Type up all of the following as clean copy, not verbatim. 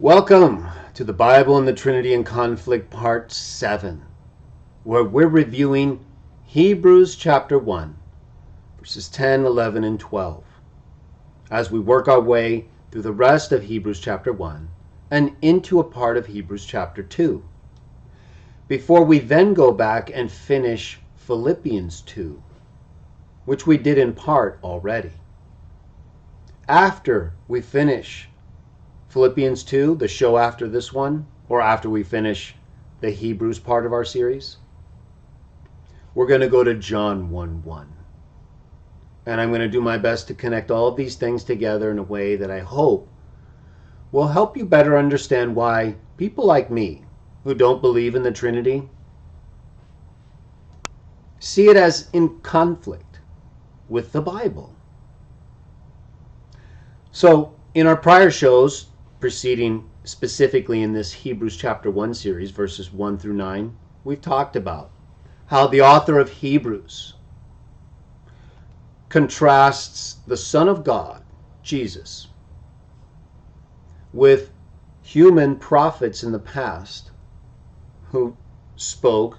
Welcome to the Bible and the Trinity in Conflict Part 7, where we're reviewing Hebrews chapter 1, verses 10, 11, and 12, as we work our way through the rest of Hebrews chapter 1 and into a part of Hebrews chapter 2, before we then go back and finish Philippians 2, which we did in part already. After we finish Philippians 2, the show after this one, or after we finish the Hebrews part of our series, we're going to go to John 1:1. And I'm going to do my best to connect all of these things together in a way that I hope will help you better understand why people like me, who don't believe in the Trinity, see it as in conflict with the Bible. So, in our prior shows, preceding specifically in this Hebrews chapter 1 series, verses 1 through 9, we've talked about how the author of Hebrews contrasts the Son of God, Jesus, with human prophets in the past who spoke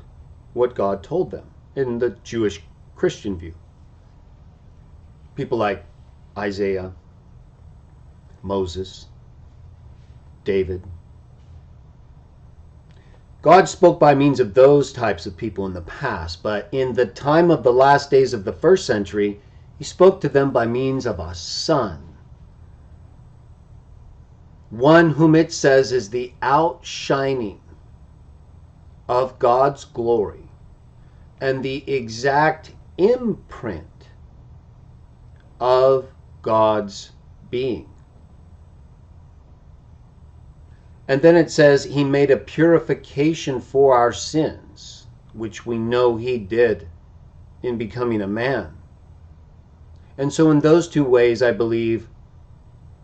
what God told them in the Jewish Christian view. People like Isaiah, Moses, David. God spoke by means of those types of people in the past, but in the time of the last days of the first century, he spoke to them by means of a Son. One whom it says is the outshining of God's glory and the exact imprint of God's being. And then it says he made a purification for our sins, which we know he did in becoming a man. And so in those two ways, I believe,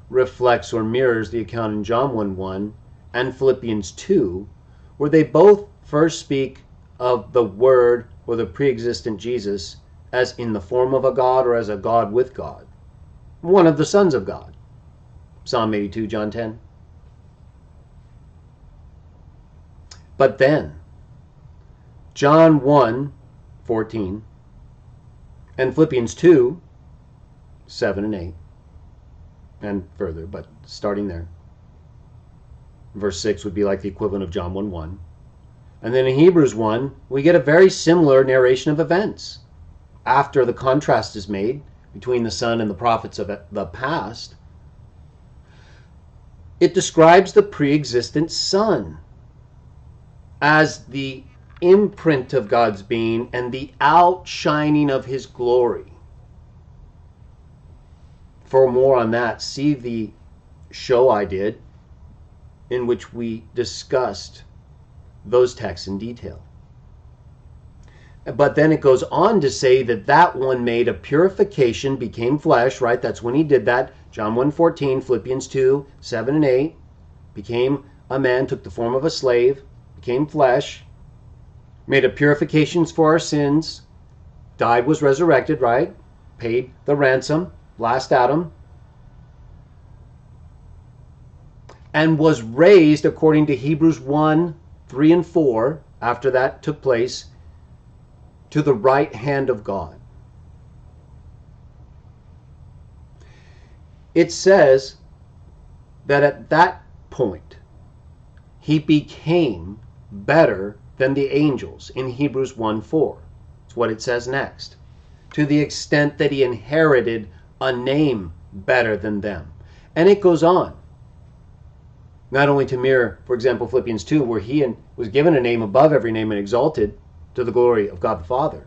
reflects or mirrors the account in John 1:1 and Philippians 2, where they both first speak of the Word or the pre-existent Jesus as in the form of a God or as a God with God, one of the sons of God. Psalm 82, John 10. But then, John 1:14 and Philippians 2:7 and 8, and further, but starting there. Verse 6 would be like the equivalent of John 1:1. And then in Hebrews 1, we get a very similar narration of events. After the contrast is made between the Son and the prophets of the past, it describes the pre-existent Son as the imprint of God's being and the outshining of his glory. For more on that, see the show I did in which we discussed those texts in detail. But then it goes on to say that that one made a purification, became flesh, right? That's when he did that. John 1:14, Philippians 2:7 and 8, became a man, took the form of a slave, became flesh, made a purifications for our sins, died, was resurrected, right? Paid the ransom, last Adam, and was raised according to Hebrews 1:3 and 4, after that took place, to the right hand of God. It says that at that point, he became better than the angels in Hebrews 1:4. It's what it says next. To the extent that he inherited a name better than them. And it goes on. Not only to mirror, for example, Philippians 2, where he was given a name above every name and exalted to the glory of God the Father.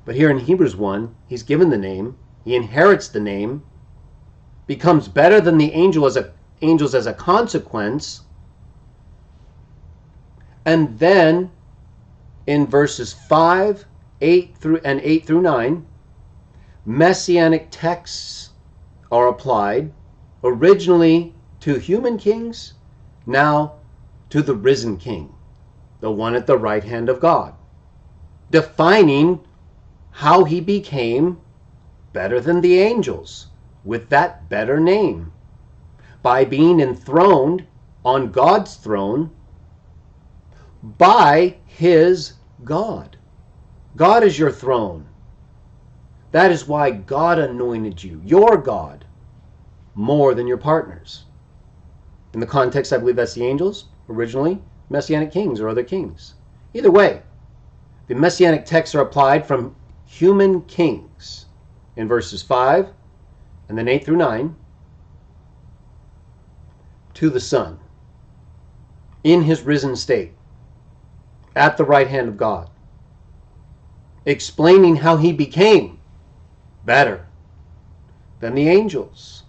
But here in Hebrews 1, he's given the name, he inherits the name, becomes better than the angels as a consequence. And then in verses 5, 8 through 9, messianic texts are applied, originally to human kings, now to the risen king, the one at the right hand of God, defining how he became better than the angels with that better name by being enthroned on God's throne by his God. God is your throne. That is why God anointed you, your God, more than your partners. In the context, I believe that's the angels, originally, messianic kings or other kings. Either way, the messianic texts are applied from human kings in verses 5 and then 8 through 9 to the Son in his risen state at the right hand of God, explaining how he became better than the angels.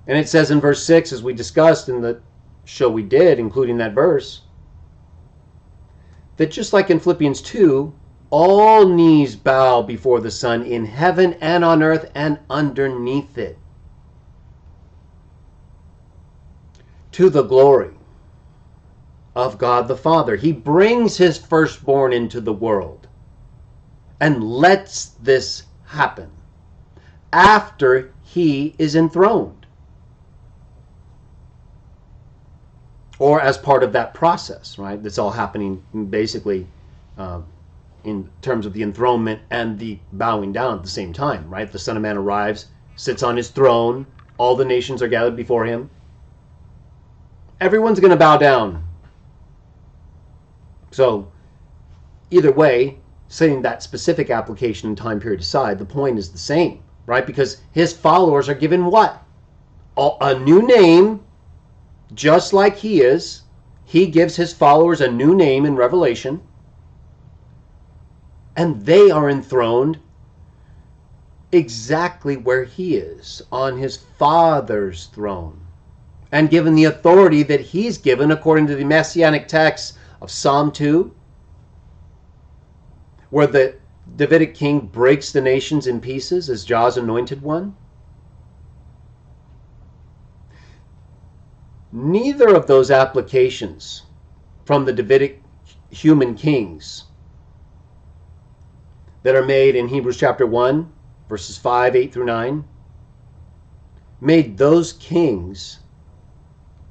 And it says in verse 6, as we discussed in the show we did, including that verse, that just like in Philippians 2, all knees bow before the Son in heaven and on earth and underneath it, to the glory of God the Father. He brings his firstborn into the world and lets this happen after he is enthroned, or as part of that process, right? That's all happening basically in terms of the enthronement and the bowing down at the same time, right? The Son of Man arrives, sits on his throne, all the nations are gathered before him. Everyone's going to bow down. So either way, setting that specific application and time period aside, the point is the same, right? Because his followers are given what? A new name, just like he is. He gives his followers a new name in Revelation. And they are enthroned exactly where he is, on his Father's throne, and given the authority that he's given according to the messianic text of Psalm 2, where the Davidic king breaks the nations in pieces as Jah's anointed one. Neither of those applications from the Davidic human kings that are made in Hebrews chapter 1, verses 5, 8 through 9, made those kings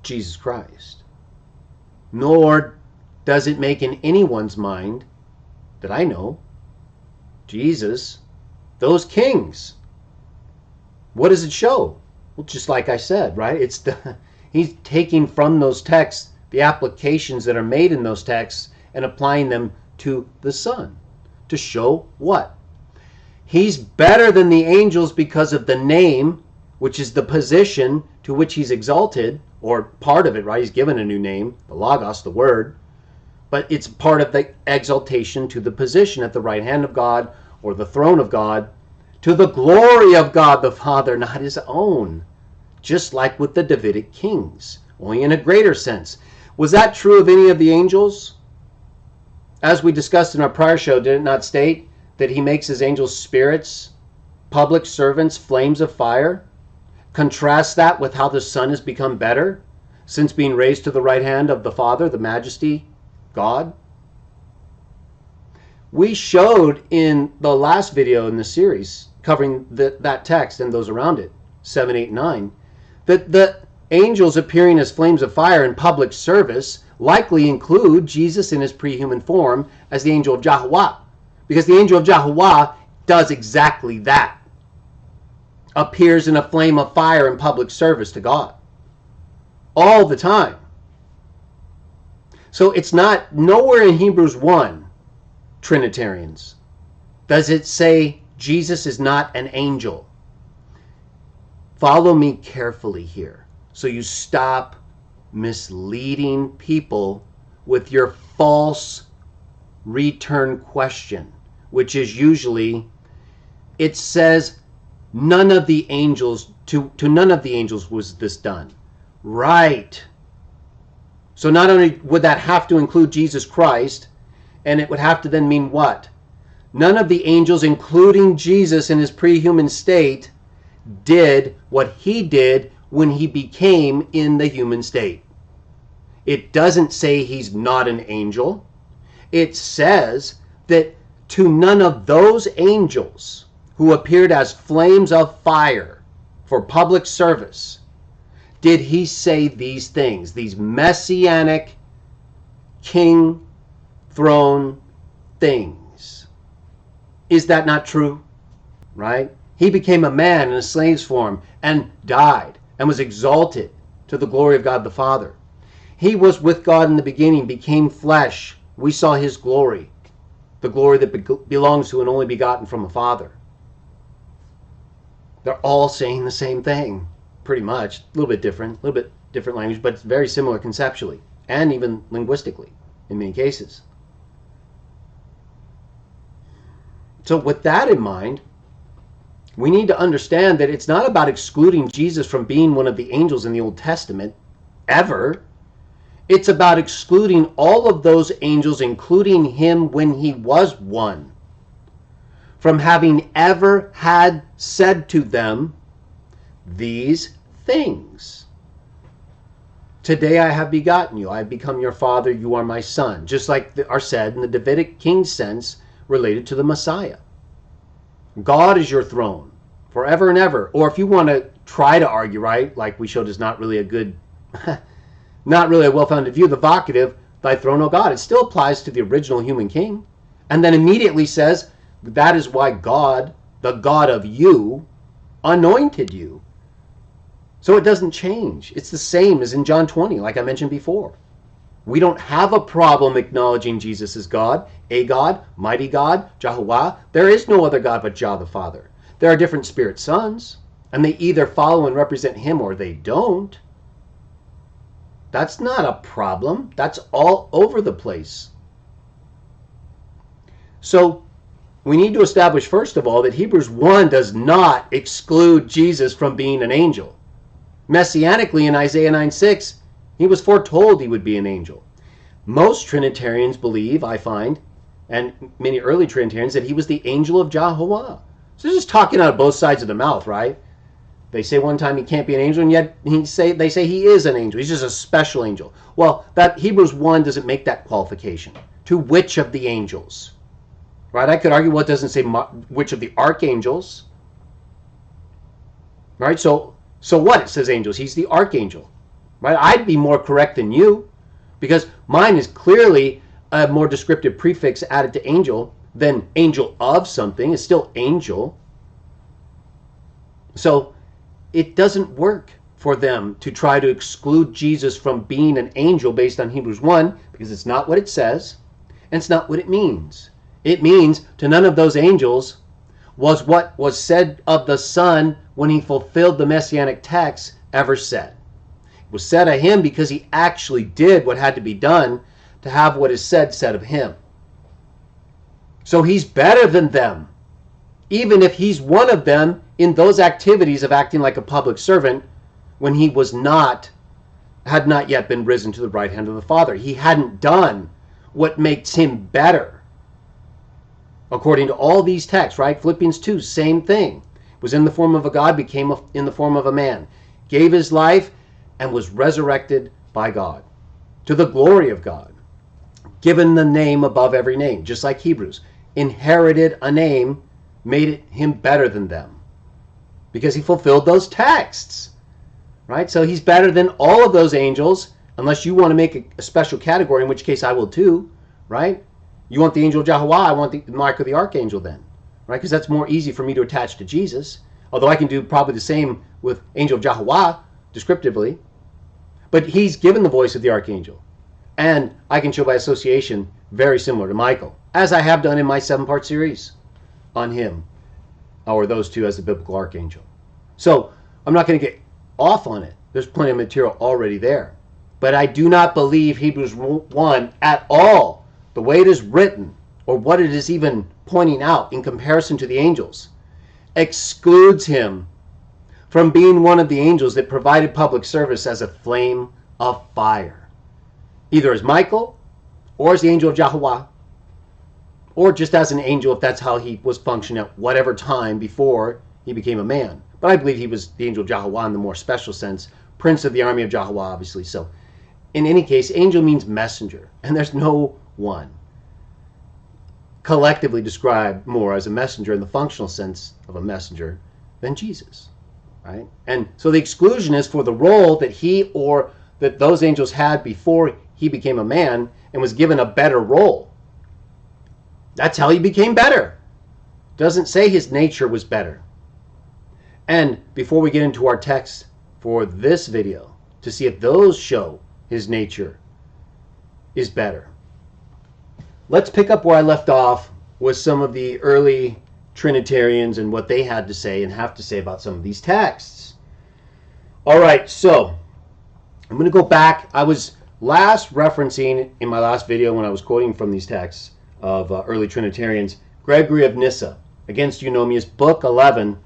Jesus Christ. Nor does it make in anyone's mind that I know Jesus those kings. What does it show? Well, just like I said, right? He's taking from those texts the applications that are made in those texts and applying them to the Son to show what? He's better than the angels because of the name, which is the position to which he's exalted, or part of it, right? He's given a new name, the Logos, the Word, but it's part of the exaltation to the position at the right hand of God, or the throne of God, to the glory of God the Father, not his own, just like with the Davidic kings, only in a greater sense. Was that true of any of the angels? As we discussed in our prior show, did it not state that he makes his angels spirits, public servants, flames of fire? Contrast that with how the Son has become better since being raised to the right hand of the Father, the Majesty, God. We showed in the last video in the series covering that text and those around it, 7, 8, 9, that the angels appearing as flames of fire in public service likely include Jesus in his pre-human form as the angel of Yahuwah, because the angel of Yahuwah does exactly that. Appears in a flame of fire in public service to God all the time. So it's not, nowhere in Hebrews 1, Trinitarians, does it say Jesus is not an angel. Follow me carefully here so you stop misleading people with your false return question, which is usually, it says none of the angels, to none of the angels was this done. Right. So not only would that have to include Jesus Christ, and it would have to then mean what? None of the angels, including Jesus in his pre-human state, did what he did when he became in the human state. It doesn't say he's not an angel. It says that to none of those angels who appeared as flames of fire for public service did he say these things, these messianic king throne things. Is that not true? Right? He became a man in a slave's form and died and was exalted to the glory of God the Father. He was with God in the beginning, became flesh. We saw his glory, the glory that belongs to an only begotten from the Father. They're all saying the same thing, pretty much. A little bit different language, but it's very similar conceptually and even linguistically in many cases. So with that in mind, we need to understand that it's not about excluding Jesus from being one of the angels in the Old Testament, ever. It's about excluding all of those angels, including him when he was one, from having ever had said to them these things. Today I have begotten you. I have become your father. You are my son. Just like are said in the Davidic king sense related to the Messiah. God is your throne forever and ever. Or if you want to try to argue, right, like we showed is not really a good, not really a well-founded view, the vocative, thy throne, O God, it still applies to the original human king. And then immediately says, that is why God, the God of you, anointed you. So it doesn't change. It's the same as in John 20, like I mentioned before. We don't have a problem acknowledging Jesus as God, a God, mighty God, Jehovah. There is no other God but Jah the Father. There are different spirit sons, and they either follow and represent him or they don't. That's not a problem. That's all over the place. So we need to establish, first of all, that Hebrews 1 does not exclude Jesus from being an angel. Messianically, in Isaiah 9:6, he was foretold he would be an angel. Most Trinitarians believe, I find, and many early Trinitarians, that he was the angel of Jehovah. So they're just talking out of both sides of the mouth, right? They say one time he can't be an angel, and yet they say he is an angel. He's just a special angel. Well, that Hebrews 1 doesn't make that qualification. To which of the angels? Right? I could argue, well, it doesn't say which of the archangels. Right? So what? It says angels. He's the archangel. Right? I'd be more correct than you, because mine is clearly a more descriptive prefix added to angel than angel of something. It's still angel. So it doesn't work for them to try to exclude Jesus from being an angel based on Hebrews 1, because it's not what it says, and it's not what it means. It means to none of those angels was what was said of the Son when he fulfilled the messianic text ever said. It was said of him because he actually did what had to be done to have what is said of him. So he's better than them, even if he's one of them in those activities of acting like a public servant when he had not yet been risen to the right hand of the Father. He hadn't done what makes him better. According to all these texts, right? Philippians 2, same thing. Was in the form of a God, became in the form of a man. Gave his life and was resurrected by God. To the glory of God. Given the name above every name. Just like Hebrews. Inherited a name, made it him better than them. Because he fulfilled those texts. Right? So he's better than all of those angels, unless you want to make a special category, in which case I will too. Right? You want the angel of Jehovah, I want the mark of the archangel then. Right? Because that's more easy for me to attach to Jesus. Although I can do probably the same with angel of Jehovah, descriptively. But he's given the voice of the archangel. And I can show by association very similar to Michael, as I have done in my 7-part series on him, or those two as the biblical archangel. So I'm not going to get off on it. There's plenty of material already there. But I do not believe Hebrews 1 at all, the way it is written, or what it is even pointing out in comparison to the angels, excludes him from being one of the angels that provided public service as a flame of fire. Either as Michael, or as the angel of Jehovah, or just as an angel if that's how he was functioning at whatever time before he became a man. But I believe he was the angel of Jehovah in the more special sense, prince of the army of Jehovah, obviously. So in any case, angel means messenger, and there's no one collectively described more as a messenger in the functional sense of a messenger than Jesus. right? And so the exclusion is for the role that that those angels had before he became a man and was given a better role. That's how he became better. Doesn't say his nature was better. And before we get into our text for this video, to see if those show his nature is better, let's pick up where I left off with some of the early Trinitarians and what they had to say and have to say about some of these texts. All right, so I'm going to go back. I was last referencing in my last video when I was quoting from these texts of early Trinitarians, Gregory of Nyssa, Against Eunomius, Book 11,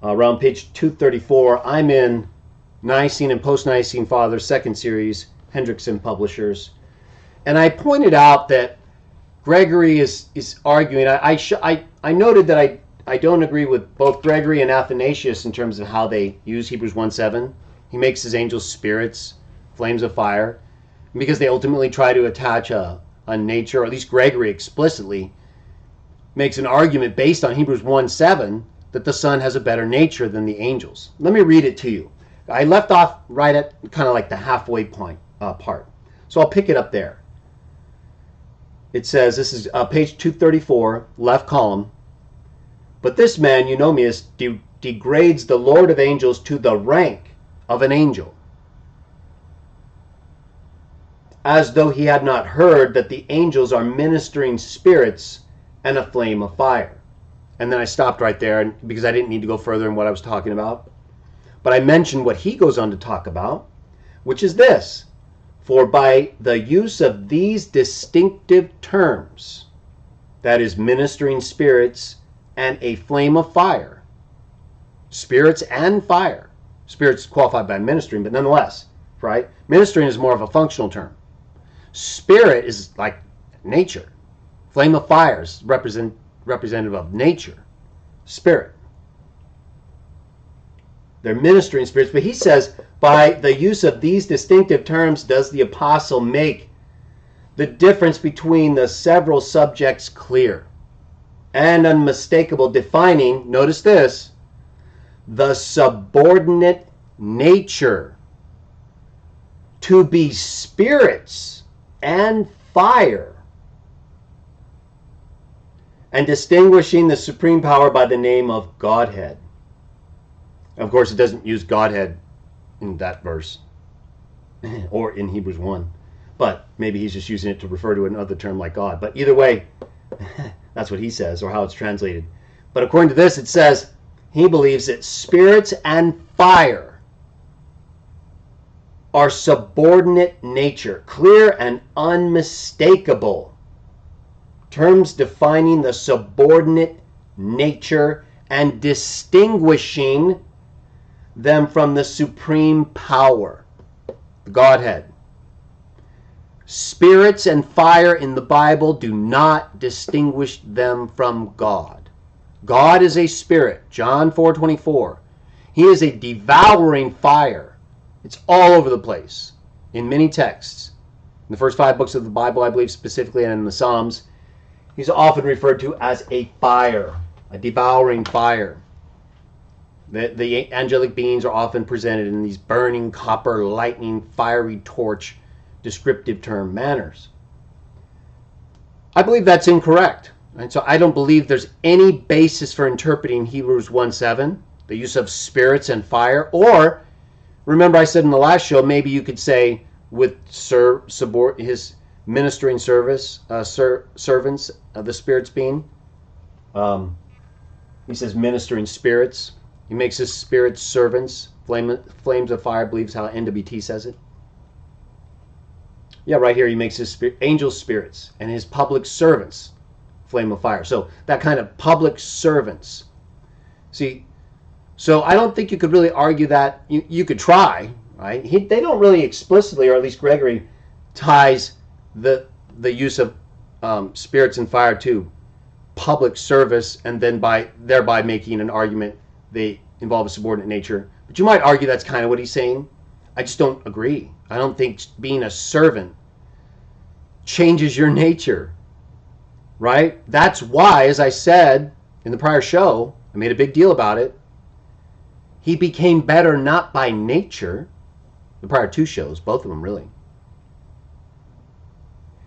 around page 234. I'm in Nicene and Post-Nicene Fathers, second series, Hendrickson Publishers. And I pointed out that Gregory is arguing. I noted that I don't agree with both Gregory and Athanasius in terms of how they use Hebrews 1:7. He makes his angels spirits, flames of fire, because they ultimately try to attach a nature, or at least Gregory explicitly makes an argument based on Hebrews 1:7 that the Son has a better nature than the angels. Let me read it to you. I left off right at kind of like the halfway point part. So I'll pick it up there. It says, this is page 234, left column. But this man, Eunomius, degrades the Lord of angels to the rank of an angel, as though he had not heard that the angels are ministering spirits and a flame of fire. And then I stopped right there because I didn't need to go further in what I was talking about. But I mentioned what he goes on to talk about, which is this. For by the use of these distinctive terms, that is, ministering spirits and a flame of fire, spirits and fire, spirits qualified by ministering, but nonetheless, right? Ministering is more of a functional term. Spirit is like nature. Flame of fire is representative of nature, spirit. They're ministering spirits, but he says, by the use of these distinctive terms does the apostle make the difference between the several subjects clear and unmistakable, defining, notice this, the subordinate nature to be spirits and fire, and distinguishing the supreme power by the name of Godhead. Of course, it doesn't use Godhead in that verse or in Hebrews 1, but maybe he's just using it to refer to another term like God. But either way, that's what he says, or how it's translated. But according to this, it says he believes that spirits and fire are subordinate nature, clear and unmistakable. Terms defining the subordinate nature and distinguishing them from the supreme power, the Godhead. Spirits and fire in the Bible do not distinguish them from God. God is a spirit, John 4:24. He is a devouring fire. It's all over the place in many texts. In the first 5 books of the Bible, I believe specifically, and in the Psalms, he's often referred to as a fire, a devouring fire. The angelic beings are often presented in these burning, copper, lightning, fiery torch, descriptive term manners. I believe that's incorrect. And so I don't believe there's any basis for interpreting Hebrews 1:7, the use of spirits and fire. Or, remember I said in the last show, maybe you could say with his ministering servants, the spirits being. He says ministering spirits. He makes his spirits servants, flames of fire, I believe is how NWT says it. Yeah, right here he makes his angel spirits and his public servants, flame of fire. So that kind of public servants. See, so I don't think you could really argue that. You could try, right? They don't really explicitly, or at least Gregory, ties the use of spirits and fire to public service, and then thereby making an argument they involve a subordinate nature. But you might argue that's kind of what he's saying. I just don't agree. I don't think being a servant changes your nature, right? That's why, as I said in the prior show, I made a big deal about it, He became better not by nature. The prior two shows, both of them really.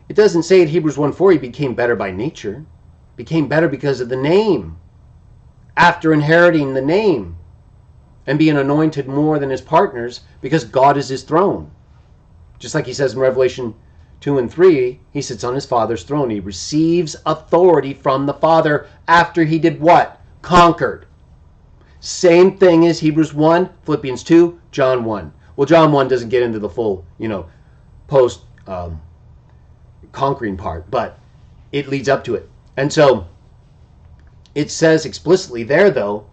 It doesn't say in Hebrews 1:4 he became better by nature. Became better because of the name. After inheriting the name and being anointed more than his partners, because God is his throne. Just like he says in Revelation 2 and 3, he sits on his Father's throne. He receives authority from the Father after he did what? Conquered. Same thing as Hebrews 1, Philippians 2, John 1. Well, John 1 doesn't get into the full, post conquering part, but it leads up to it. And so it says explicitly there, though,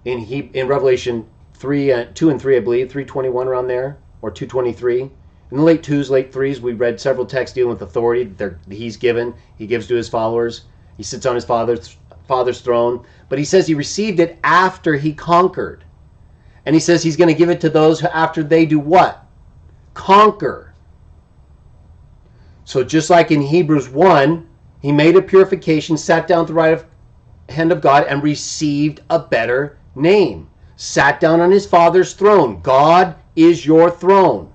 in Revelation 2 and 3, I believe, 3:21 around there, or 2:23. In the late 2s, late 3s, we read several texts dealing with authority that he's given. He gives to his followers. He sits on his father's throne. But he says he received it after he conquered. And he says he's going to give it to those after they do what? Conquer. So just like in Hebrews 1, he made a purification, sat down at the right hand of God, and received a better name. Sat down on his Father's throne. God is your throne.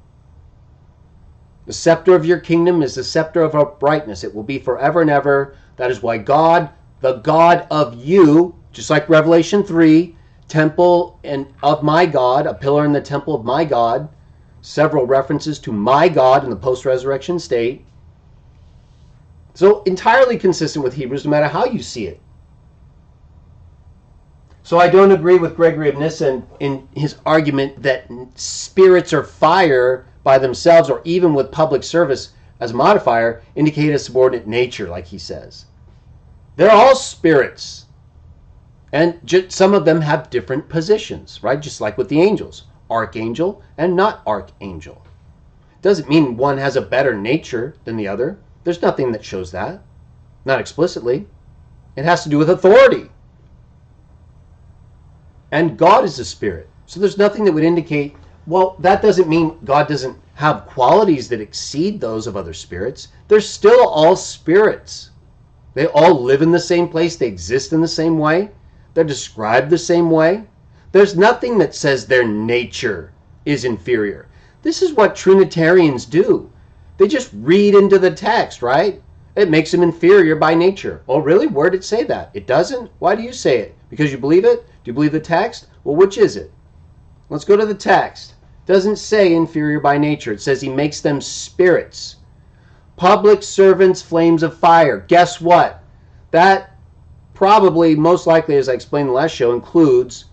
The scepter of your kingdom is the scepter of uprightness. It will be forever and ever. That is why God, the God of you, just like Revelation 3, temple and of my God, a pillar in the temple of my God, several references to my God in the post-resurrection state. So entirely consistent with Hebrews, no matter how you see it. So I don't agree with Gregory of Nyssa in his argument that spirits or fire by themselves, or even with public service as a modifier, indicate a subordinate nature, like he says. They're all spirits. And some of them have different positions, right? Just like with the angels. Archangel and not archangel. Doesn't mean one has a better nature than the other. There's nothing that shows that. Not explicitly. It has to do with authority. And God is a spirit. So there's nothing that would indicate, well, that doesn't mean God doesn't have qualities that exceed those of other spirits. They're still all spirits. They all live in the same place. They exist in the same way. They're described the same way. There's nothing that says their nature is inferior. This is what Trinitarians do. They just read into the text, right? It makes them inferior by nature. Oh, really? Where did it say that? It doesn't? Why do you say it? Because you believe it? Do you believe the text? Well, which is it? Let's go to the text. It doesn't say inferior by nature. It says he makes them spirits. Public servants, flames of fire. Guess what? That probably, most likely, as I explained in the last show, includes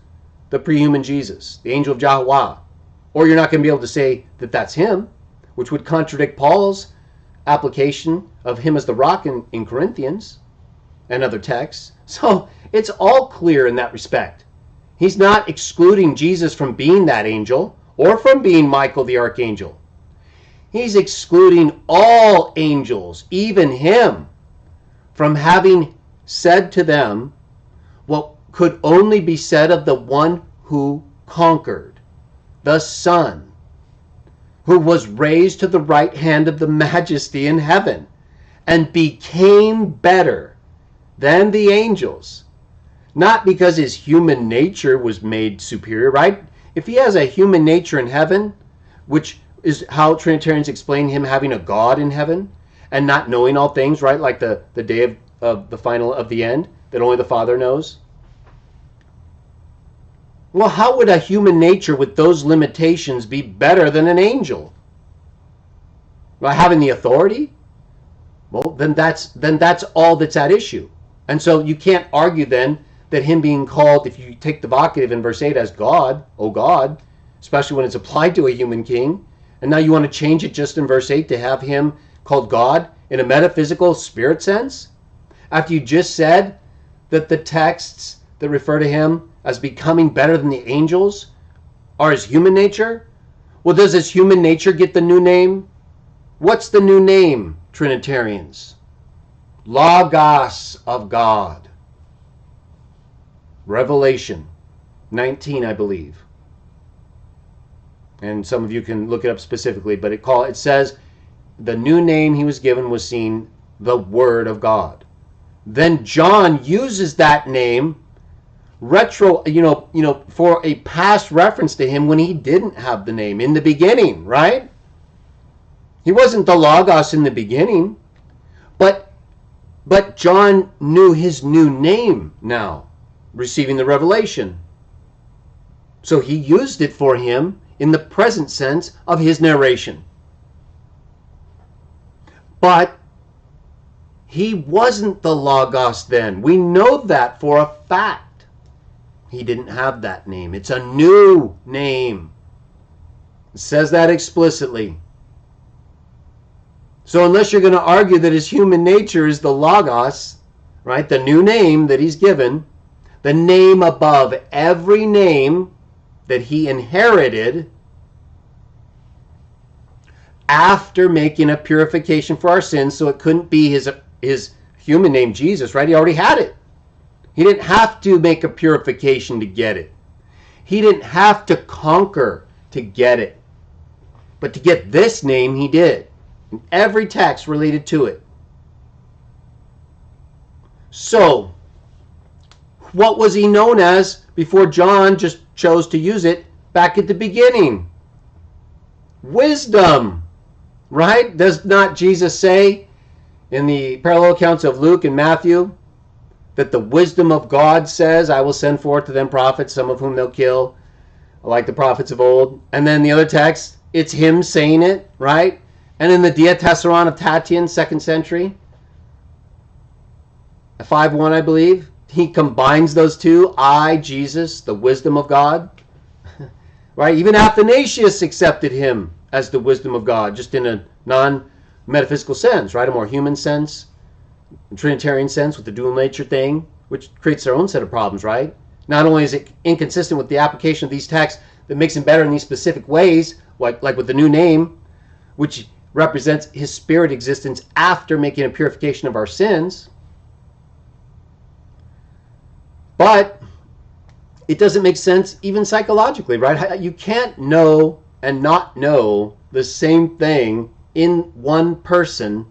the pre-human Jesus, the angel of Jehovah. Or you're not going to be able to say that that's him, which would contradict Paul's application of him as the rock in Corinthians and other texts. So it's all clear in that respect. He's not excluding Jesus from being that angel or from being Michael the archangel. He's excluding all angels, even him, from having said to them what could only be said of the one who conquered, the Son, who was raised to the right hand of the majesty in heaven and became better than the angels. Not because his human nature was made superior, right? If he has a human nature in heaven, which is how Trinitarians explain him having a God in heaven and not knowing all things, right? Like the day of the final of the end that only the Father knows. Well, how would a human nature with those limitations be better than an angel? By having the authority? Well, then that's all that's at issue. And so you can't argue then that him being called, if you take the vocative in verse 8 as God, oh God, especially when it's applied to a human king, and now you want to change it just in verse 8 to have him called God in a metaphysical spirit sense? After you just said that the texts that refer to him as becoming better than the angels are his human nature? Well, does his human nature get the new name? What's the new name, Trinitarians? Logos of God. Revelation 19, I believe. And some of you can look it up specifically, but it says the new name he was given was seen the Word of God. Then John uses that name for a past reference to him when he didn't have the name in the beginning, right? He wasn't the Logos in the beginning, but John knew his new name now, receiving the revelation. So he used it for him in the present sense of his narration. But he wasn't the Logos then. We know that for a fact. He didn't have that name. It's a new name. It says that explicitly. So unless you're going to argue that his human nature is the Logos, right, the new name that he's given, the name above every name that he inherited after making a purification for our sins, so it couldn't be his human name Jesus, right? He already had it. He didn't have to make a purification to get it. He didn't have to conquer to get it. But to get this name, he did. In every text related to it. So, what was he known as before John just chose to use it back at the beginning? Wisdom. Right? Does not Jesus say in the parallel accounts of Luke and Matthew that the wisdom of God says, I will send forth to them prophets, some of whom they'll kill, like the prophets of old? And then the other text, it's him saying it, right? And in the Diatessaron of Tatian, 2nd century, 5:1, I believe, he combines those two. I, Jesus, the wisdom of God. Right? Even Athanasius accepted him as the wisdom of God, just in a non-metaphysical sense, right? A more human sense, a Trinitarian sense with the dual nature thing, which creates their own set of problems, right? Not only is it inconsistent with the application of these texts that makes him better in these specific ways, like with the new name, which represents his spirit existence after making a purification of our sins, but it doesn't make sense even psychologically, right? You can't know and not know the same thing in one person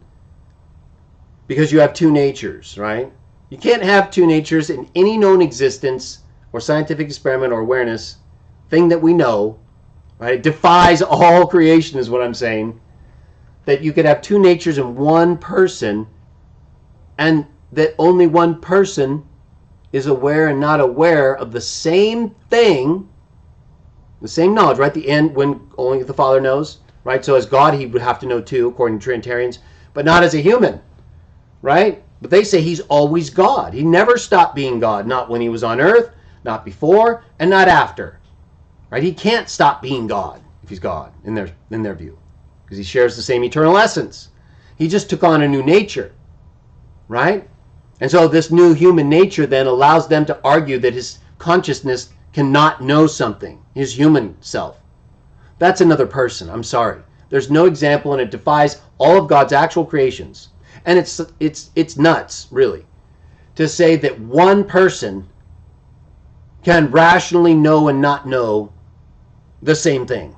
because you have two natures, right? You can't have two natures in any known existence or scientific experiment or awareness thing that we know, right? It defies all creation is what I'm saying, that you could have two natures in one person and that only one person is aware and not aware of the same thing, the same knowledge, right? The end, when only the Father knows, right? So as God, he would have to know too, according to Trinitarians, but not as a human, right? But they say he's always God. He never stopped being God, not when he was on earth, not before, and not after, right? He can't stop being God if he's God in their view, because he shares the same eternal essence. He just took on a new nature, right? And so this new human nature then allows them to argue that his consciousness cannot know something, his human self. That's another person. I'm sorry. There's no example, and it defies all of God's actual creations. And it's nuts, really, to say that one person can rationally know and not know the same thing.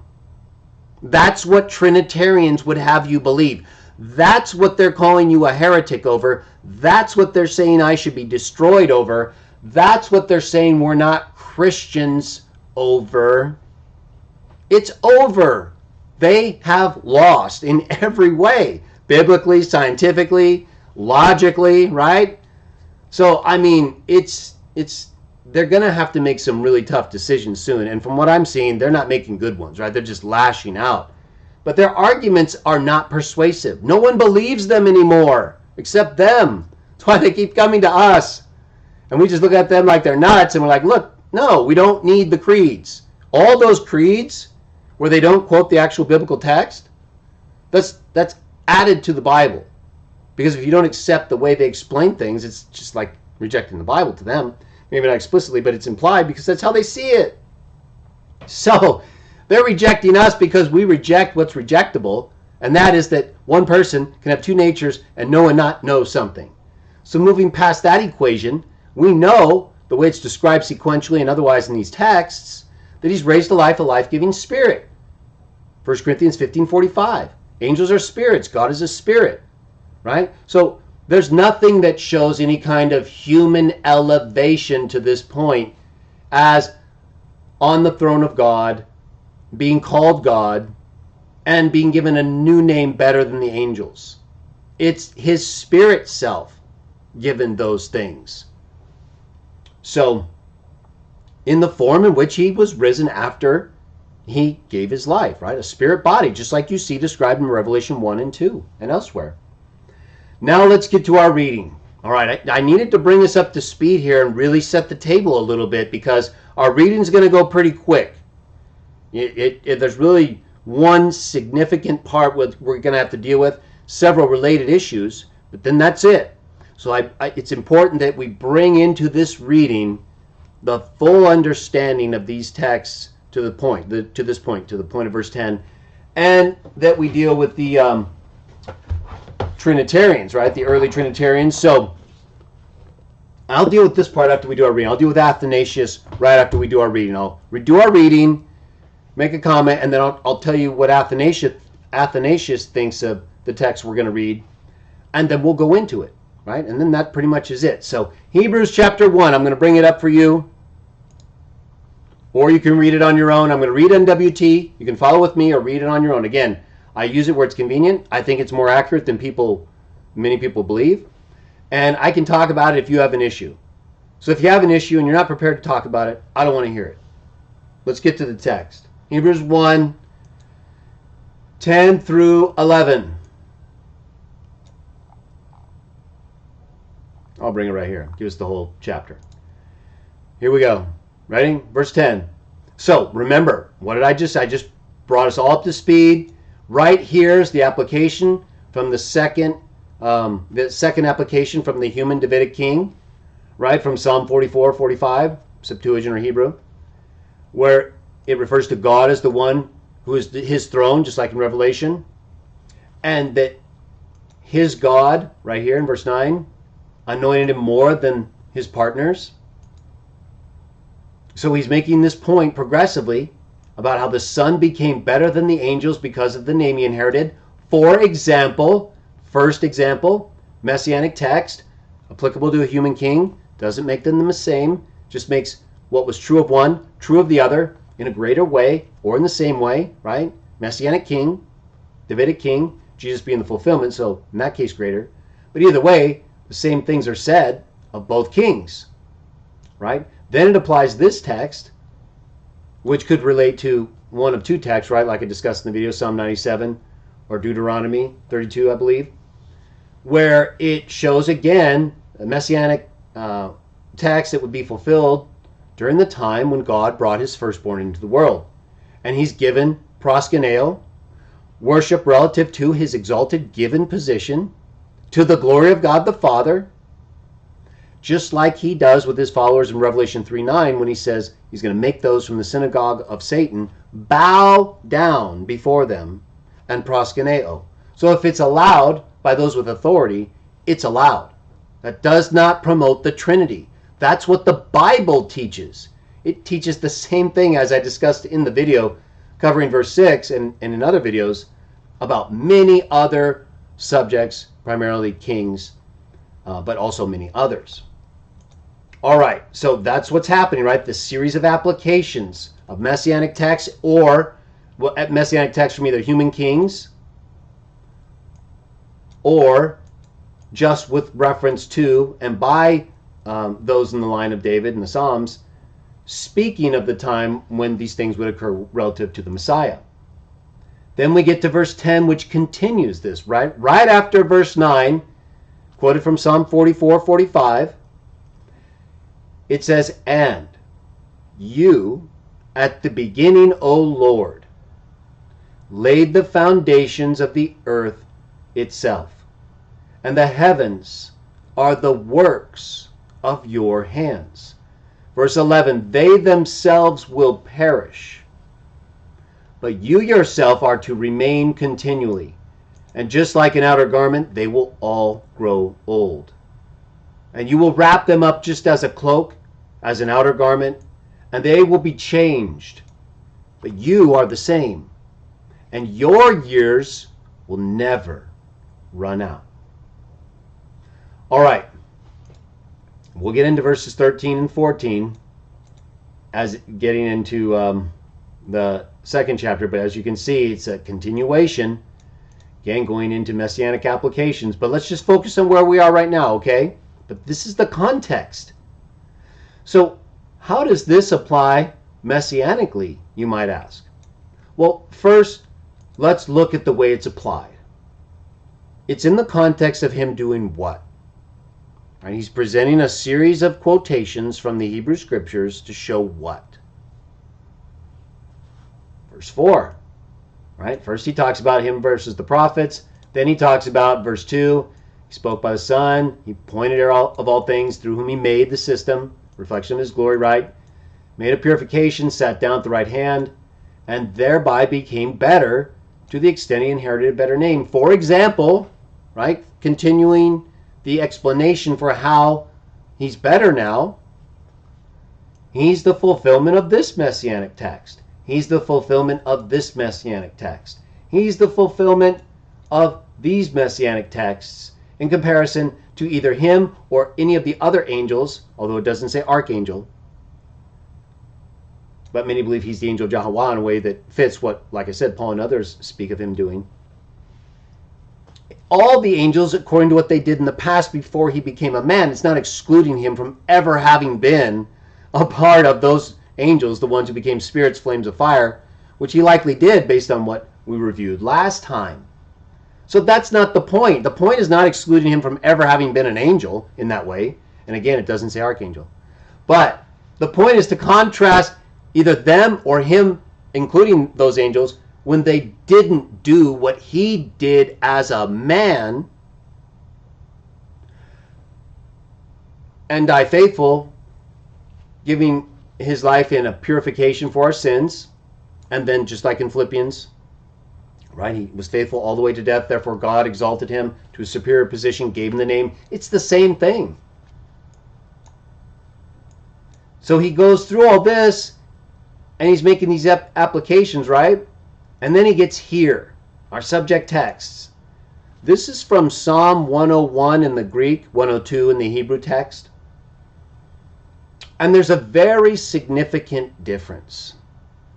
That's what Trinitarians would have you believe. That's what they're calling you a heretic over. That's what they're saying I should be destroyed over. That's what they're saying we're not Christians over. It's over. They have lost in every way. Biblically, scientifically, logically, right? So, I mean, they're going to have to make some really tough decisions soon. And from what I'm seeing, they're not making good ones, right? They're just lashing out. But their arguments are not persuasive. No one believes them anymore, except them. That's why they keep coming to us. And we just look at them like they're nuts, and we're like, look, no, we don't need the creeds. All those creeds where they don't quote the actual biblical text, that's added to the Bible. Because if you don't accept the way they explain things, it's just like rejecting the Bible to them. Maybe not explicitly, but it's implied because that's how they see it. So they're rejecting us because we reject what's rejectable, and that is that one person can have two natures and know and not know something. So moving past that equation, we know, the way it's described sequentially and otherwise in these texts, that he's raised to life a life-giving spirit. 1 Corinthians 15:45. Angels are spirits. God is a spirit. Right? So there's nothing that shows any kind of human elevation to this point as on the throne of God, being called God, and being given a new name better than the angels. It's his spirit self given those things. So, in the form in which he was risen after he gave his life, right? A spirit body, just like you see described in Revelation 1 and 2 and elsewhere. Now let's get to our reading. All right, I needed to bring us up to speed here and really set the table a little bit because our reading is going to go pretty quick. There's really one significant part we're going to have to deal with, several related issues, but then that's it. So it's important that we bring into this reading the full understanding of these texts to the point, to the point of verse 10, and that we deal with the Trinitarians, right? The early Trinitarians. So I'll deal with this part after we do our reading. I'll deal with Athanasius right after we do our reading. I'll redo our reading, make a comment, and then I'll tell you what Athanasius thinks of the text we're going to read, and then we'll go into it, right? And then that pretty much is it. So Hebrews chapter 1, I'm going to bring it up for you, or you can read it on your own. I'm going to read NWT. You can follow with me or read it on your own. Again, I use it where it's convenient. I think it's more accurate than many people believe. And I can talk about it if you have an issue. So if you have an issue and you're not prepared to talk about it, I don't want to hear it. Let's get to the text. Hebrews 1, 10 through 11. I'll bring it right here. Give us the whole chapter. Here we go. Ready? Verse 10. So remember, what did I just brought us all up to speed. Right here is the application from the second application from the human Davidic king, right? From Psalm 44, 45, Septuagint or Hebrew, where it refers to God as the one who is his throne, just like in Revelation, and that his God, right here in verse 9, anointed him more than his partners. So he's making this point progressively about how the Son became better than the angels because of the name he inherited. For example, first example, messianic text, applicable to a human king, doesn't make them the same, just makes what was true of one true of the other in a greater way or in the same way, right? Messianic king, Davidic king, Jesus being the fulfillment, so in that case greater. But either way, the same things are said of both kings, right? Then it applies this text, which could relate to one of two texts, right? Like I discussed in the video, Psalm 97 or Deuteronomy 32, I believe, where it shows again a messianic text that would be fulfilled during the time when God brought his firstborn into the world. And he's given proskuneo, worship relative to his exalted given position, to the glory of God the Father, just like he does with his followers in Revelation 3:9 when he says he's going to make those from the synagogue of Satan bow down before them and proskuneo. So if it's allowed by those with authority, it's allowed. That does not promote the Trinity. That's what the Bible teaches. It teaches the same thing as I discussed in the video covering verse 6 and in other videos about many other subjects, primarily kings, but also many others. All right, so that's what's happening, right? The series of applications of messianic texts or messianic texts from either human kings or just with reference to and by those in the line of David in the Psalms, speaking of the time when these things would occur relative to the Messiah. Then we get to verse 10, which continues this, right? Right after verse 9, quoted from Psalm 44, 45, it says, "And you, at the beginning, O Lord, laid the foundations of the earth itself, and the heavens are the works of your hands." Verse 11, "They themselves will perish, but you yourself are to remain continually. And just like an outer garment, they will all grow old. And you will wrap them up just as a cloak, as an outer garment, and they will be changed. But you are the same, and your years will never run out." All right. We'll get into verses 13 and 14. as getting into the second chapter, but as you can see, it's a continuation, again, going into messianic applications. But let's just focus on where we are right now, okay? But this is the context. So how does this apply messianically, you might ask? Well, first, let's look at the way it's applied. It's in the context of him doing what? Right, he's presenting a series of quotations from the Hebrew Scriptures to show what? Verse 4. Right? First he talks about him versus the prophets. Then he talks about verse 2. He spoke by the Son. He pointed out of all things through whom he made the system. Reflection of his glory, right? Made a purification, sat down at the right hand, and thereby became better to the extent he inherited a better name. For example, right? Continuing the explanation for how he's better now. He's the fulfillment of this messianic text. He's the fulfillment of this messianic text. He's the fulfillment of these messianic texts in comparison to either him or any of the other angels, although it doesn't say archangel. But many believe he's the angel of Yahweh in a way that fits what, like I said, Paul and others speak of him doing. All the angels, according to what they did in the past before he became a man, it's not excluding him from ever having been a part of those angels, the ones who became spirits, flames of fire, which he likely did based on what we reviewed last time. So that's not the point. The point is not excluding him from ever having been an angel in that way. And again, it doesn't say archangel. But the point is to contrast either them or him, including those angels, when they didn't do what he did as a man and die faithful, giving his life in a purification for our sins. And then just like in Philippians, right, he was faithful all the way to death, therefore God exalted him to a superior position, gave him the name. It's the same thing. So he goes through all this and he's making these applications, right? And then he gets here, our subject texts. This is from Psalm 101 in the Greek, 102 in the Hebrew text. And there's a very significant difference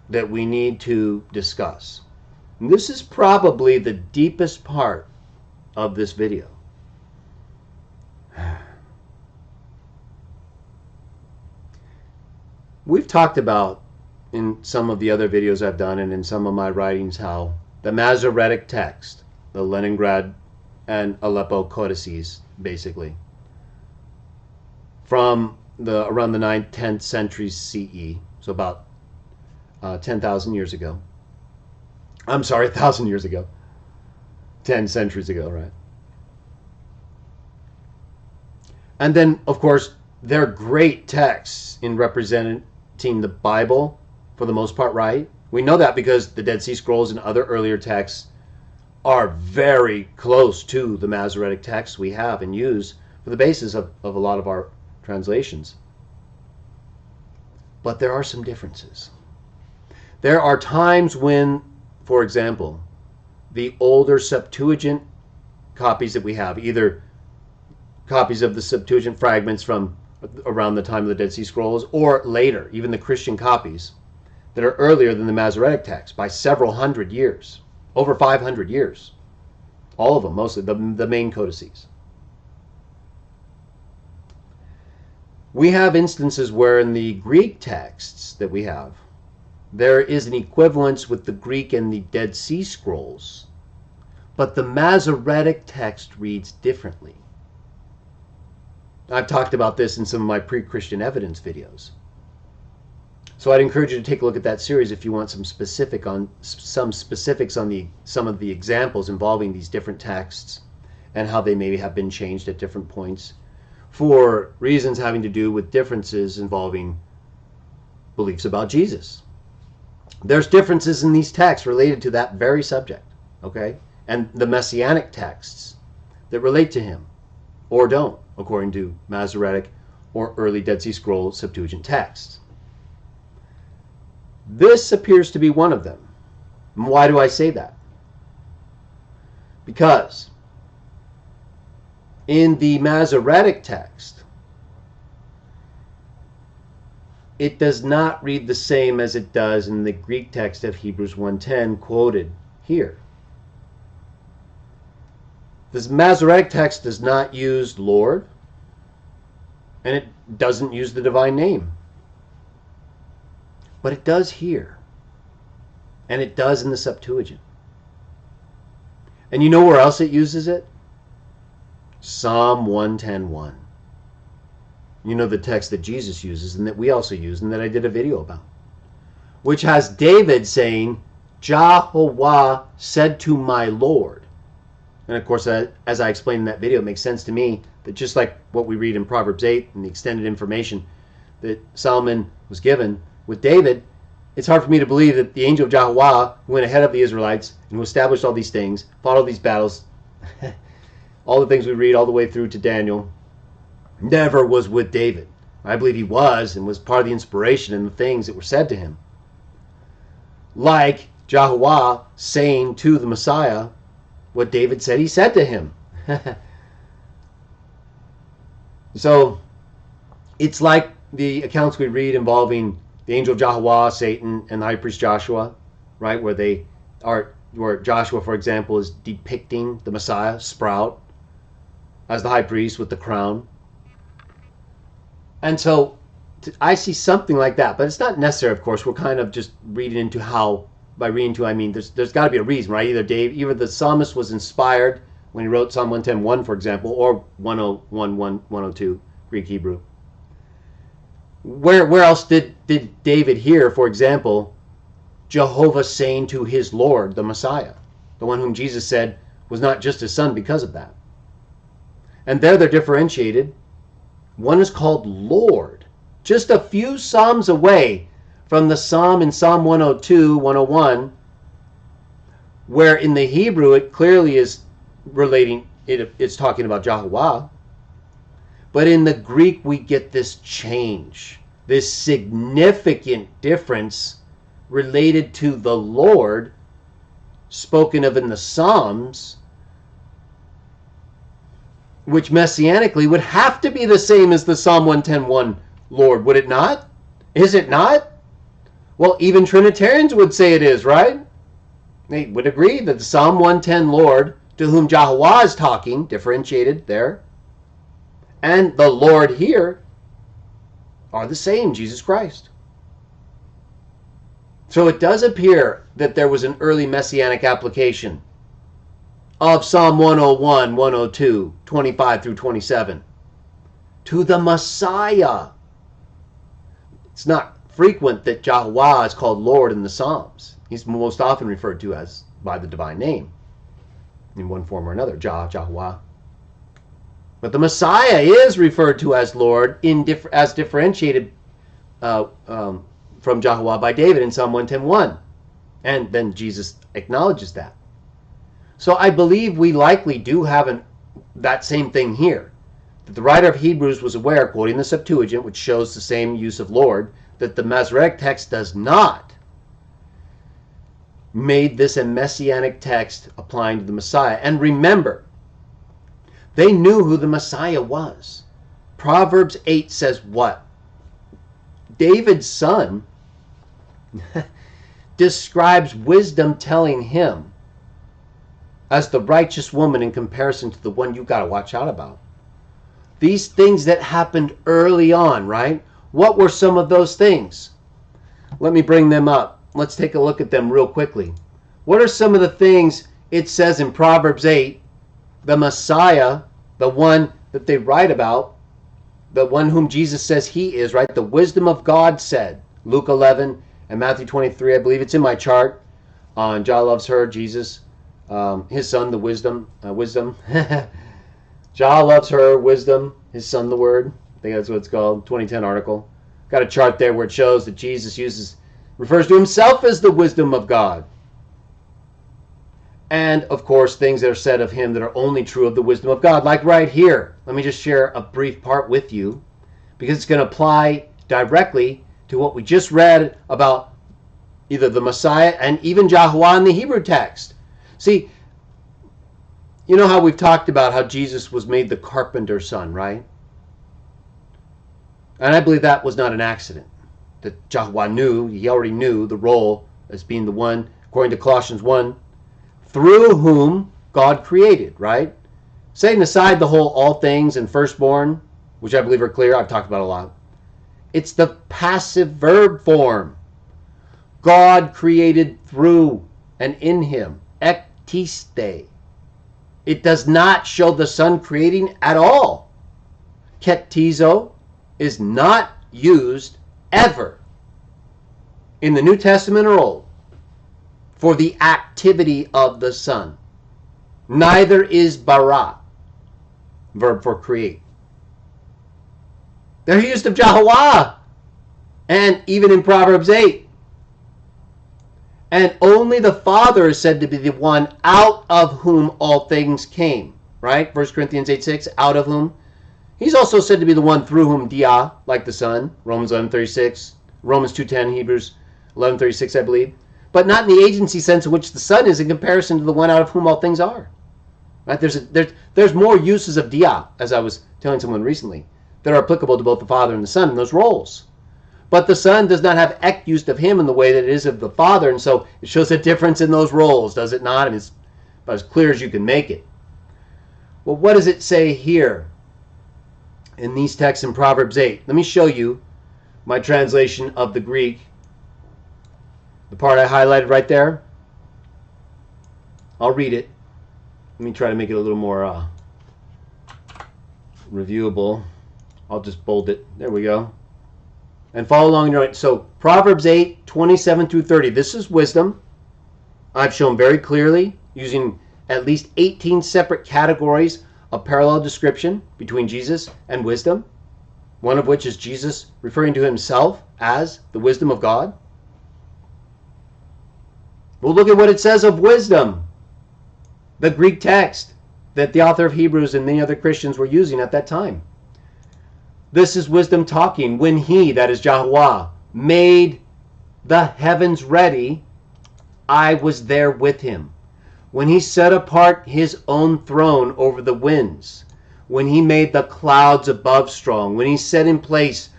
that we need to discuss. And this is probably the deepest part of this video. We've talked about in some of the other videos I've done and in some of my writings how the Masoretic text, the Leningrad and Aleppo codices, basically, from around the 9th, 10th centuries CE, so about 10,000 years ago. I'm sorry, 1,000 years ago. 10 centuries ago, right? And then, of course, they're great texts in representing the Bible, for the most part, right? We know that because the Dead Sea Scrolls and other earlier texts are very close to the Masoretic texts we have and use for the basis of a lot of our translations. But there are some differences. There are times when, for example, the older Septuagint copies that we have, either copies of the Septuagint fragments from around the time of the Dead Sea Scrolls or later, even the Christian copies that are earlier than the Masoretic text by several hundred years, over 500 years. All of them, mostly, the main codices. We have instances where in the Greek texts that we have, there is an equivalence with the Greek and the Dead Sea Scrolls, but the Masoretic text reads differently. I've talked about this in some of my pre-Christian evidence videos. So I'd encourage you to take a look at that series if you want some specifics on some of the examples involving these different texts and how they maybe have been changed at different points for reasons having to do with differences involving beliefs about Jesus. There's differences in these texts related to that very subject, okay? And the Messianic texts that relate to him or don't, according to Masoretic or early Dead Sea Scroll Septuagint texts. This appears to be one of them. And why do I say that? Because in the Masoretic text, it does not read the same as it does in the Greek text of Hebrews 1:10 quoted here. This Masoretic text does not use Lord, and it doesn't use the divine name. But it does here, and it does in the Septuagint. And you know where else it uses it? Psalm 110:1. You know the text that Jesus uses and that we also use and that I did a video about, which has David saying, Jehovah said to my Lord. And of course, as I explained in that video, it makes sense to me that just like what we read in Proverbs 8 and the extended information that Solomon was given with David, it's hard for me to believe that the angel of Jehovah who went ahead of the Israelites and who established all these things, fought all these battles, all the things we read all the way through to Daniel, never was with David. I believe he was and was part of the inspiration and the things that were said to him. Like Jehovah saying to the Messiah what David said he said to him. So it's like the accounts we read involving the angel of Jehovah, Satan, and the high priest Joshua, right? Where Joshua, for example, is depicting the Messiah, Sprout, as the high priest with the crown. And so I see something like that, but it's not necessary, of course. We're kind of just reading into how, by reading into, I mean, there's got to be a reason, right? Either the psalmist was inspired when he wrote Psalm 110:1, for example, or 101:102, Greek Hebrew. Where else did David hear, for example, Jehovah saying to his Lord, the Messiah, the one whom Jesus said was not just his son because of that? And there they're differentiated. One is called Lord, just a few psalms away from the psalm in Psalm 102, 101, where in the Hebrew it clearly is relating, it's talking about Jehovah. But in the Greek we get this change, this significant difference related to the Lord spoken of in the Psalms, which messianically would have to be the same as the Psalm 110:1 Lord, would it not? Is it not? Well, even Trinitarians would say it is, right? They would agree that the Psalm 110 Lord, to whom Jehovah is talking, differentiated there, and the Lord here are the same, Jesus Christ. So it does appear that there was an early messianic application of Psalm 101, 102, 25 through 27 to the Messiah. It's not frequent that Jehovah is called Lord in the Psalms. He's most often referred to as by the divine name in one form or another, Jehovah. But the Messiah is referred to as Lord as differentiated from Jehovah by David in Psalm 110:1. And then Jesus acknowledges that. So I believe we likely do have that same thing here. That the writer of Hebrews was aware, quoting the Septuagint, which shows the same use of Lord, that the Masoretic text does not, made this a messianic text applying to the Messiah. And remember, they knew who the Messiah was. Proverbs 8 says what? David's son describes wisdom telling him as the righteous woman in comparison to the one you got to watch out about. These things that happened early on, right? What were some of those things? Let me bring them up. Let's take a look at them real quickly. What are some of the things it says in Proverbs 8, the Messiah, the one that they write about, the one whom Jesus says he is, right? The wisdom of God said, Luke 11 and Matthew 23, I believe it's in my chart, on Jah loves her, Jesus, his son, the wisdom. Jah loves her, wisdom, his son, the word. I think that's what it's called, 2010 article. Got a chart there where it shows that Jesus refers to himself as the wisdom of God. And, of course, things that are said of him that are only true of the wisdom of God. Like right here. Let me just share a brief part with you, because it's going to apply directly to what we just read about either the Messiah and even Jehovah in the Hebrew text. See, you know how we've talked about how Jesus was made the carpenter's son, right? And I believe that was not an accident. that Yahweh knew. He already knew the role as being the one, according to Colossians 1, through whom God created, right? Setting aside the whole all things and firstborn, which I believe are clear, I've talked about a lot. It's the passive verb form. God created through and in him. Ektiste. It does not show the Son creating at all. Ketizo is not used ever in the New Testament or Old for the activity of the Son. Neither is bara, verb for create. They're used of Yahweh, and even in Proverbs 8. And only the Father is said to be the one out of whom all things came. Right? 1 Corinthians 8:6, out of whom. He's also said to be the one through whom dia, like the Son. Romans 11:36, Romans 2:10, Hebrews 11:36, I believe. But not in the agency sense in which the Son is in comparison to the one out of whom all things are. Right? There's more uses of dia, as I was telling someone recently, that are applicable to both the Father and the Son in those roles. But the Son does not have ek used of him in the way that it is of the Father, and so it shows a difference in those roles, does it not? I mean, it's about as clear as you can make it. Well, what does it say here in these texts in Proverbs 8? Let me show you my translation of the Greek. The part I highlighted right there. I'll read it. Let me try to make it a little more reviewable. I'll just bold it. There we go. And follow along your right. So Proverbs 8, 27 through 30. This is wisdom. I've shown very clearly using at least 18 separate categories of parallel description between Jesus and wisdom. One of which is Jesus referring to himself as the wisdom of God. We'll look at what it says of wisdom. The Greek text that the author of Hebrews and many other Christians were using at that time. This is wisdom talking. When he, that is Yahweh, made the heavens ready, I was there with him. When he set apart his own throne over the winds, when he made the clouds above strong, when he set in place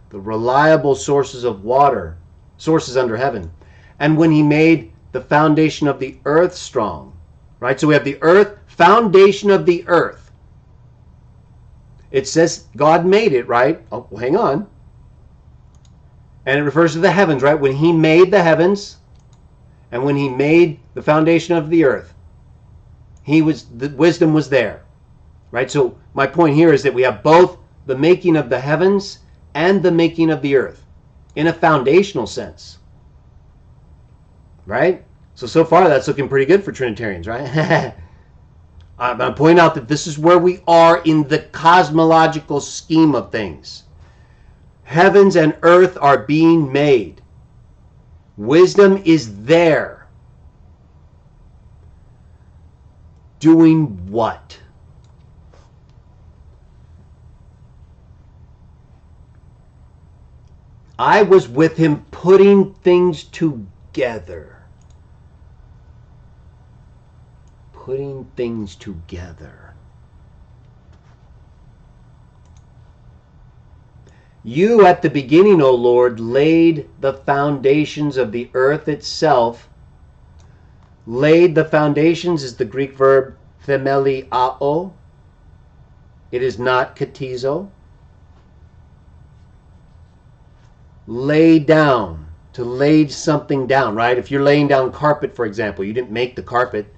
the reliable sources of water, sources under heaven, and when he made the foundation of the earth strong. Right? So we have the earth, foundation of the earth. It says God made it, right? Oh, well, hang on. And it refers to the heavens, right? When he made the heavens and when he made the foundation of the earth, the wisdom was there. Right? So my point here is that we have both the making of the heavens and the making of the earth in a foundational sense. Right? So far that's looking pretty good for Trinitarians, right? I'm pointing out that this is where we are in the cosmological scheme of things. Heavens and earth are being made. Wisdom is there. Doing what? I was with him putting things together. Putting things together. You at the beginning, O Lord, laid the foundations of the earth itself. Laid the foundations is the Greek verb themeliao. It is not katizo. Lay down. To lay something down, right? If you're laying down carpet, for example, you didn't make the carpet.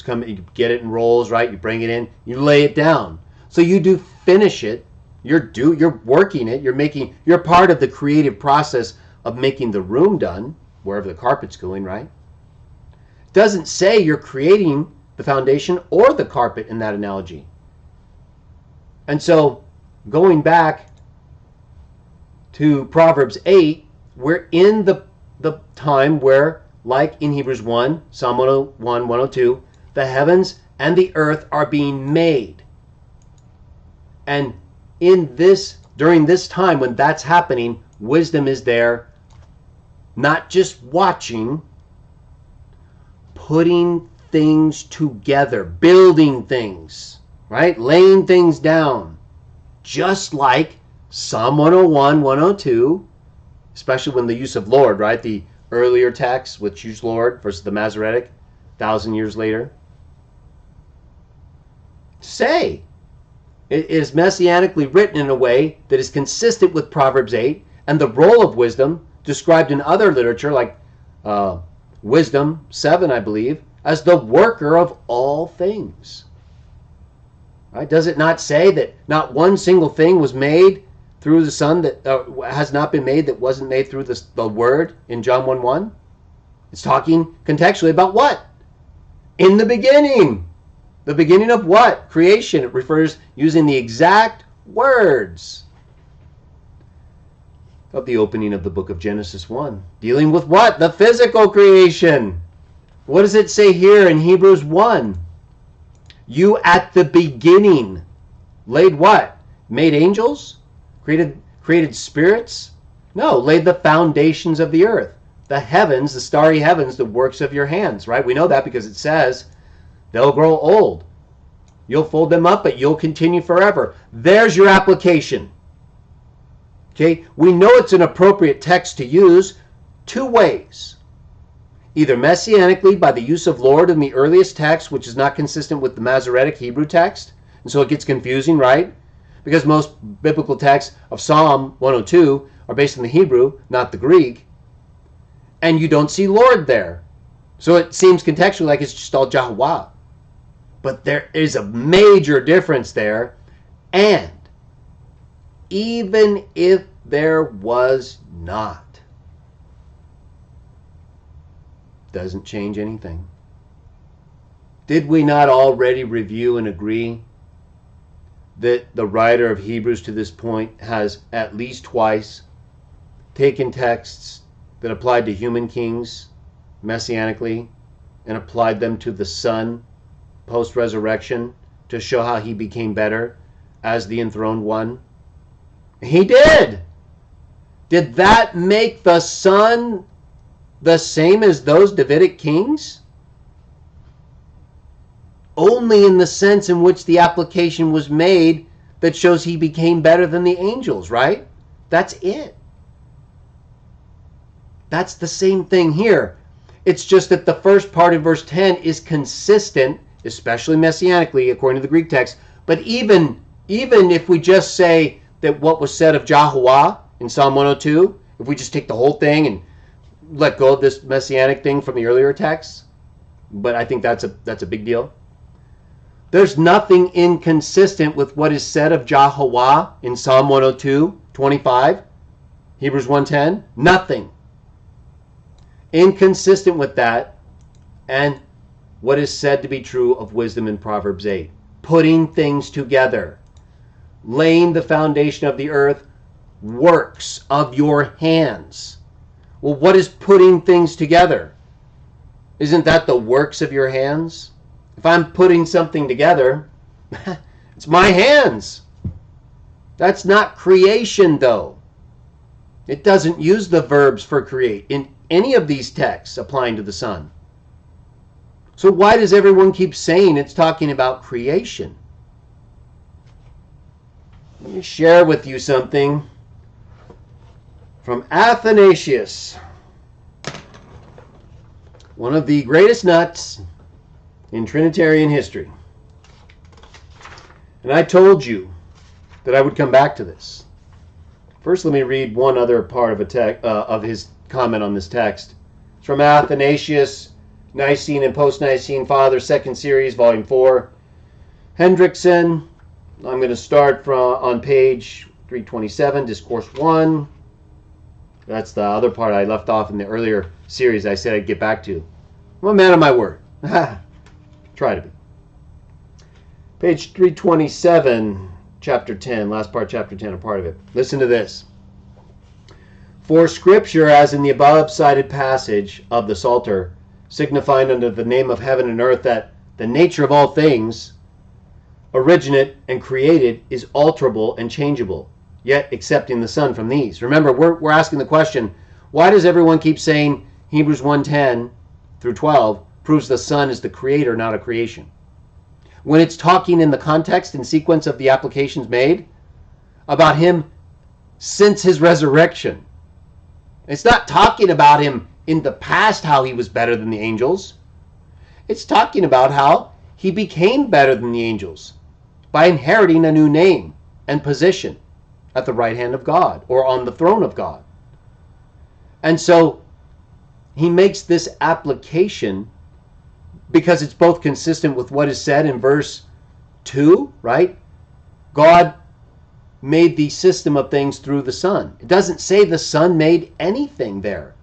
You get it in rolls, right? You bring it in, you lay it down. So you do finish it. You're working it. You're part of the creative process of making the room done, wherever the carpet's going, right? It doesn't say you're creating the foundation or the carpet in that analogy. And so going back to Proverbs 8, we're in the time where, like in Hebrews 1, Psalm 101, 102, the heavens and the earth are being made. And during this time when that's happening, wisdom is there, not just watching, putting things together, building things, right? Laying things down. Just like Psalm 101, 102 especially when the use of Lord, right? The earlier text, which used Lord, versus the Masoretic, 1,000 years later. Say, it is messianically written in a way that is consistent with Proverbs 8 and the role of wisdom described in other literature, like Wisdom 7, I believe, as the worker of all things. Right? Does it not say that not one single thing was made through the Son that has not been made that wasn't made through the Word in John 1:1? It's talking contextually about what? In the beginning. The beginning of what? Creation. It refers using the exact words of the opening of the book of Genesis 1. Dealing with what? The physical creation. What does it say here in Hebrews 1? You at the beginning laid what? Made angels? Created spirits? No, laid the foundations of the earth. The heavens, the starry heavens, the works of your hands, right? We know that because it says they'll grow old. You'll fold them up, but you'll continue forever. There's your application. Okay, we know it's an appropriate text to use two ways. Either messianically by the use of Lord in the earliest text, which is not consistent with the Masoretic Hebrew text, and so it gets confusing, right? Because most biblical texts of Psalm 102 are based in the Hebrew, not the Greek, and you don't see Lord there. So it seems contextually like it's just all Yahuwah. But there is a major difference there, and even if there was not, doesn't change anything. Did we not already review and agree that the writer of Hebrews to this point has at least twice taken texts that applied to human kings messianically and applied them to the Son post-resurrection to show how he became better as the enthroned one? He did. Did that make the Son the same as those Davidic kings? Only in the sense in which the application was made that shows he became better than the angels, right? That's it. That's the same thing here. It's just that the first part of verse 10 is consistent, especially messianically, according to the Greek text. But even if we just say that what was said of Yahuwah in Psalm 102, if we just take the whole thing and let go of this messianic thing from the earlier texts, but I think that's a big deal. There's nothing inconsistent with what is said of Yahuwah in Psalm 102:25, Hebrews 1:10. Nothing inconsistent with that and what is said to be true of wisdom in Proverbs 8. Putting things together, laying the foundation of the earth, works of your hands. Well, what is putting things together? Isn't that the works of your hands? If I'm putting something together, it's my hands. That's not creation, though. It doesn't use the verbs for create in any of these texts applying to the Son. So why does everyone keep saying it's talking about creation? Let me share with you something from Athanasius, one of the greatest nuts in Trinitarian history. And I told you that I would come back to this. First, let me read one other part of his comment on this text. It's from Athanasius, Nicene and Post-Nicene Fathers, 2nd Series, Volume 4. Hendrickson, I'm going to start on page 327, Discourse 1. That's the other part I left off in the earlier series I said I'd get back to. I'm a man of my word. Try to be. Page 327, chapter 10, last part, chapter 10, a part of it. Listen to this. For Scripture, as in the above cited passage of the Psalter, signifying under the name of heaven and earth that the nature of all things, originate and created, is alterable and changeable, yet excepting the Son from these. Remember, we're asking the question, why does everyone keep saying Hebrews 1:10 through 12 proves the Son is the creator, not a creation? When it's talking in the context and sequence of the applications made about him since his resurrection. It's not talking about him in the past, how he was better than the angels. It's talking about how he became better than the angels by inheriting a new name and position at the right hand of God or on the throne of God. And so he makes this application because it's both consistent with what is said in verse 2, right? God made the system of things through the Son. It doesn't say the Son made anything there.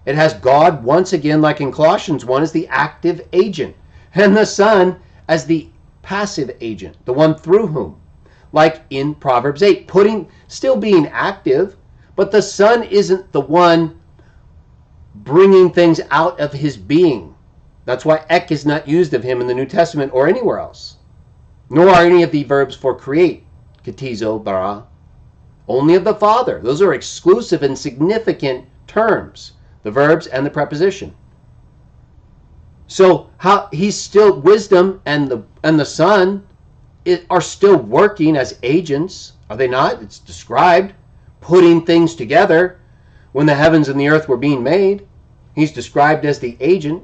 It has God once again, like in Colossians 1, as the active agent, and the Son as the passive agent, the one through whom, like in Proverbs 8, still being active, but the Son isn't the one bringing things out of his being. That's why ek is not used of him in the New Testament or anywhere else. Nor are any of the verbs for create, katizo, bara, only of the Father. Those are exclusive and significant terms, the verbs and the preposition. So how he's still, wisdom and the Son are still working as agents, are they not? It's described putting things together when the heavens and the earth were being made. He's described as the agent.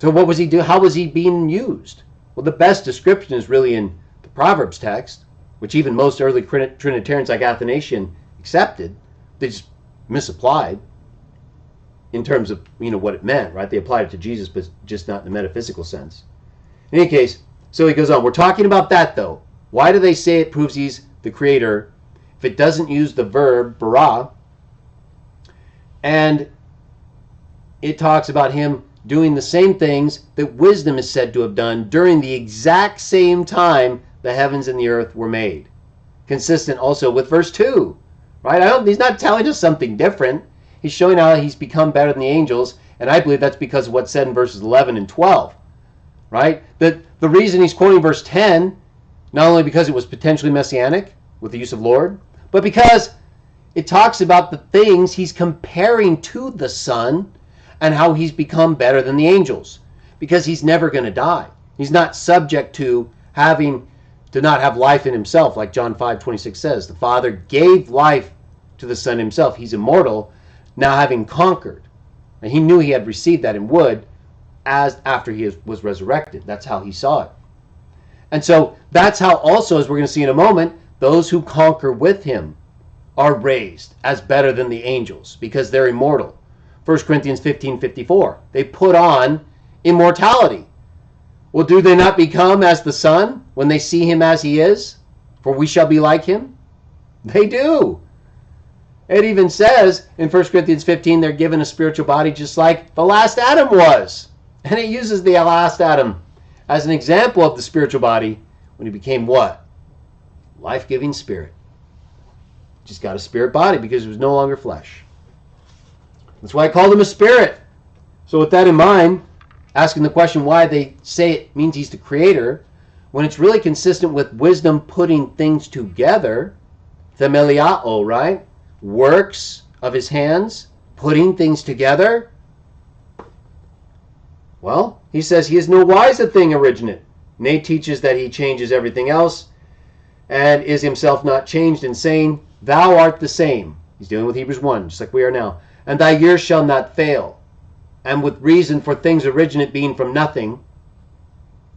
So what was he doing? How was he being used? Well, the best description is really in the Proverbs text, which even most early Trinitarians like Athanasius accepted. They just misapplied in terms of what it meant, right? They applied it to Jesus, but just not in the metaphysical sense. In any case, so he goes on. We're talking about that though. Why do they say it proves he's the creator if it doesn't use the verb bara? And it talks about him doing the same things that wisdom is said to have done during the exact same time the heavens and the earth were made. Consistent also with verse 2, right? He's not telling us something different. He's showing how he's become better than the angels, and I believe that's because of what's said in verses 11 and 12, right? The reason he's quoting verse 10, not only because it was potentially messianic with the use of Lord, but because it talks about the things he's comparing to the Son and how he's become better than the angels, because he's never going to die. He's not subject to not have life in himself, like John 5:26 says. The Father gave life to the Son himself. He's immortal, now having conquered. And he knew he had received that and would after he was resurrected. That's how he saw it. And so that's how also, as we're going to see in a moment, those who conquer with him are raised as better than the angels because they're immortal. 1 Corinthians 15:54. They put on immortality. Well, do they not become as the Son when they see him as he is? For we shall be like him. They do. It even says in 1 Corinthians 15 they're given a spiritual body just like the last Adam was. And it uses the last Adam as an example of the spiritual body when he became what? Life-giving spirit. Just got a spirit body because it was no longer flesh. That's why I called him a spirit. So with that in mind, asking the question why they say it means he's the creator, when it's really consistent with wisdom putting things together, themeliao, right? Works of his hands, putting things together. Well, he says he is no wise a thing originate. Nay teaches that he changes everything else and is himself not changed in saying, thou art the same. He's dealing with Hebrews 1, just like we are now. And thy years shall not fail. And with reason for things originate being from nothing,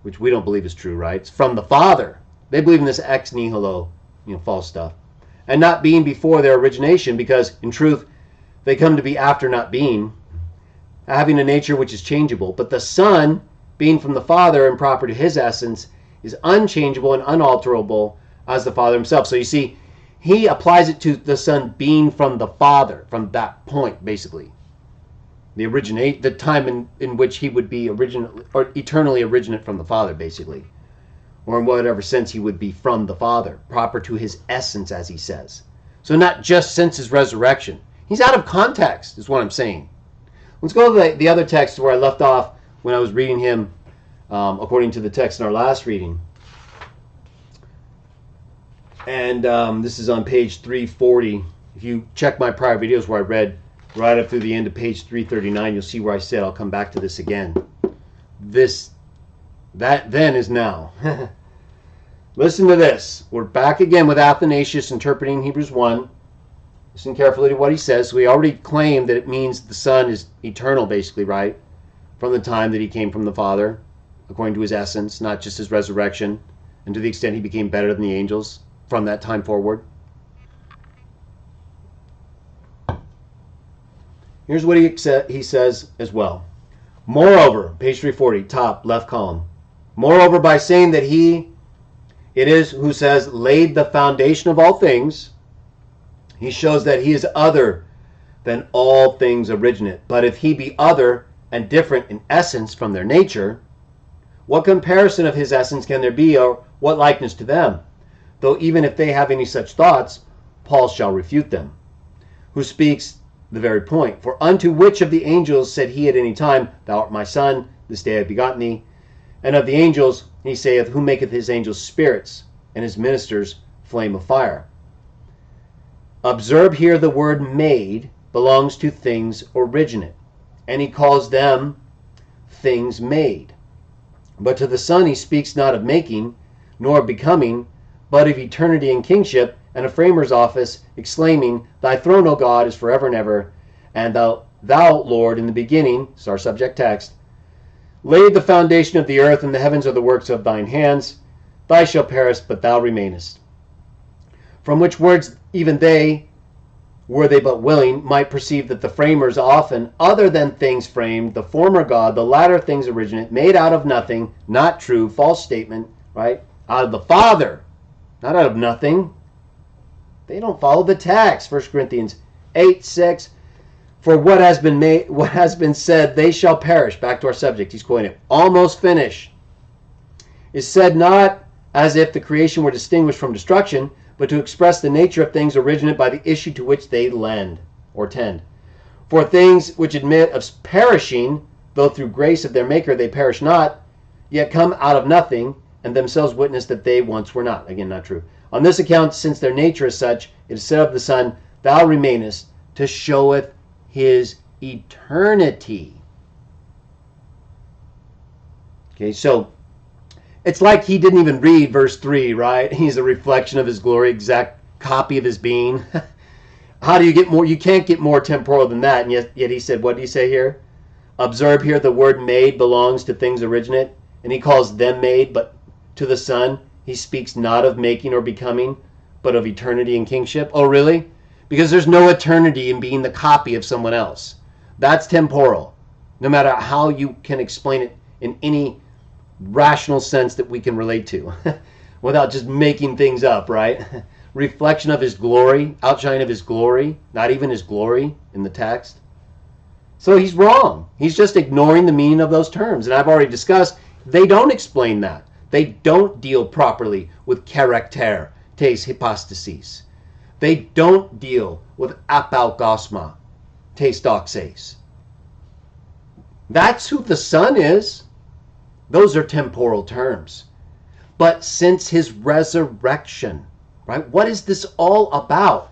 which we don't believe is true, right? It's from the Father. They believe in this ex nihilo, false stuff. And not being before their origination, because in truth, they come to be after not being, having a nature which is changeable. But the Son, being from the Father and proper to his essence, is unchangeable and unalterable as the Father himself. So you see, he applies it to the Son being from the Father, from that point, basically. The time in which he would be eternally originate from the Father, basically. Or in whatever sense he would be from the Father, proper to his essence, as he says. So not just since his resurrection. He's out of context, is what I'm saying. Let's go to the other text where I left off when I was reading him according to the text in our last reading. And this is on page 340. If you check my prior videos where I read right up through the end of page 339, you'll see where I said I'll come back to this again. That then is now. Listen to this. We're back again with Athanasius interpreting Hebrews 1. Listen carefully to what he says. We already claimed that it means the Son is eternal, basically, right? From the time that he came from the Father, according to his essence, not just his resurrection, and to the extent he became better than the angels from that time forward. Here's what he says as well. Moreover, page 340, top left column. Moreover, by saying that he it is who says, laid the foundation of all things, he shows that he is other than all things originate. But if he be other and different in essence from their nature, what comparison of his essence can there be, or what likeness to them? Though even if they have any such thoughts, Paul shall refute them, who speaks the very point. For unto which of the angels said he at any time, Thou art my son, this day I have begotten thee? And of the angels he saith, Who maketh his angels spirits, and his ministers flame of fire? Observe here the word made belongs to things originate, and he calls them things made. But to the Son he speaks not of making, nor of becoming, but of eternity and kingship, and a framer's office, exclaiming, Thy throne, O God, is forever and ever, and thou, Lord, in the beginning, is our subject text, laid the foundation of the earth, and the heavens are the works of thine hands. Thy shall perish, but thou remainest. From which words even they, were they but willing, might perceive that the framers often, other than things framed, the former God, the latter things originate, made out of nothing, not true, false statement, right? Out of the Father, not out of nothing. They don't follow the text. 1 Corinthians 8:6. For what has been said, they shall perish. Back to our subject. He's quoting it. Almost finished. Is said not as if the creation were distinguished from destruction, but to express the nature of things originate by the issue to which they lend or tend. For things which admit of perishing, though through grace of their Maker they perish not, yet come out of nothing, and themselves witness that they once were not. Again, not true. On this account, since their nature is such, it is said of the Son, Thou remainest, to showeth his eternity. Okay, so it's like he didn't even read verse 3, right? He's a reflection of his glory, exact copy of his being. How do you get more? You can't get more temporal than that. And yet he said, what do you say here? Observe here the word made belongs to things originate, and he calls them made, but to the Son he speaks not of making or becoming, but of eternity and kingship. Oh, really? Because there's no eternity in being the copy of someone else. That's temporal, no matter how you can explain it in any rational sense that we can relate to, without just making things up, right? Reflection of his glory, outshine of his glory, not even his glory in the text. So he's wrong. He's just ignoring the meaning of those terms. And I've already discussed, they don't explain that. They don't deal properly with character, tes hypostasis. They don't deal with apalgosma, tes doxes. That's who the Son is. Those are temporal terms. But since his resurrection, right? What is this all about?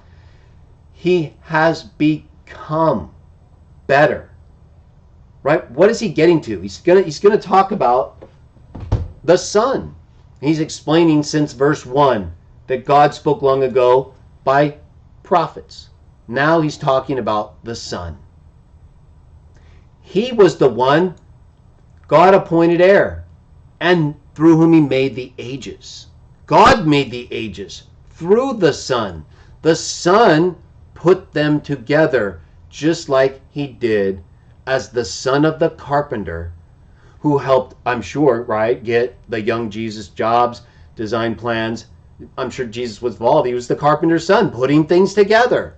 He has become better. Right? What is he getting to? He's gonna talk about the Son. He's explaining since verse 1 that God spoke long ago by prophets. Now he's talking about the Son. He was the one God appointed heir, and through whom he made the ages. God made the ages through the Son. The Son put them together just like he did as the son of the carpenter who helped, I'm sure, right, get the young Jesus jobs, design plans. I'm sure Jesus was involved. He was the carpenter's son, putting things together.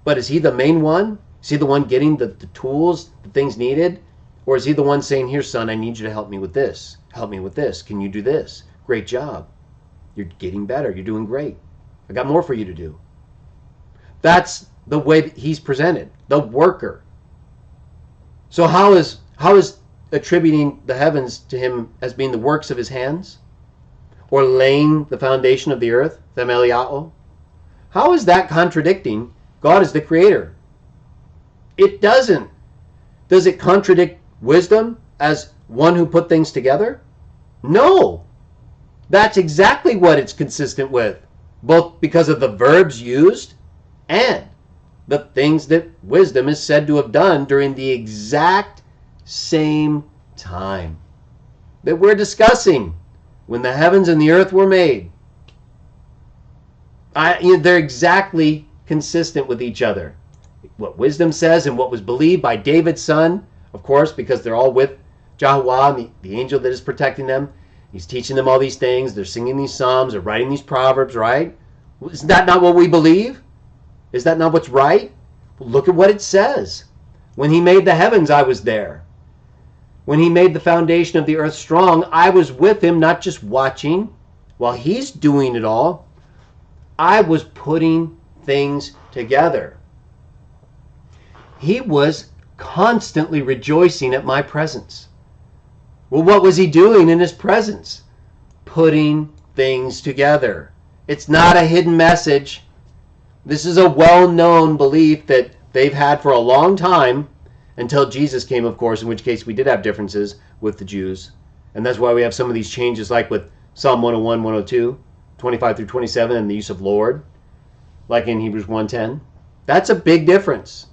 But is he the main one? Is he the one getting the tools, the things needed? Or is he the one saying, here, son, I need you to help me with this. Help me with this. Can you do this? Great job. You're getting better. You're doing great. I got more for you to do. That's the way that he's presented. The worker. So how is attributing the heavens to him as being the works of his hands? Or laying the foundation of the earth, themeliao? How is that contradicting God as the creator? It doesn't. Does it contradict wisdom as one who put things together? No. That's exactly what it's consistent with, both because of the verbs used and the things that wisdom is said to have done during the exact same time that we're discussing when the heavens and the earth were made. They're exactly consistent with each other. What wisdom says and what was believed by David's son, of course, because they're all with Yahuwah, the angel that is protecting them. He's teaching them all these things. They're singing these psalms. They're writing these proverbs, right? Is that not what we believe? Is that not what's right? Well, look at what it says. When he made the heavens, I was there. When he made the foundation of the earth strong, I was with him, not just watching while he's doing it all. I was putting things together. He was constantly rejoicing at my presence. Well, what was he doing in his presence? Putting things together. It's not a hidden message. This is a well-known belief that they've had for a long time, until Jesus came, of course, in which case we did have differences with the Jews. And that's why we have some of these changes, like with Psalm 101, 102, 25 through 27, and the use of Lord, like in Hebrews 1:10. That's a big difference.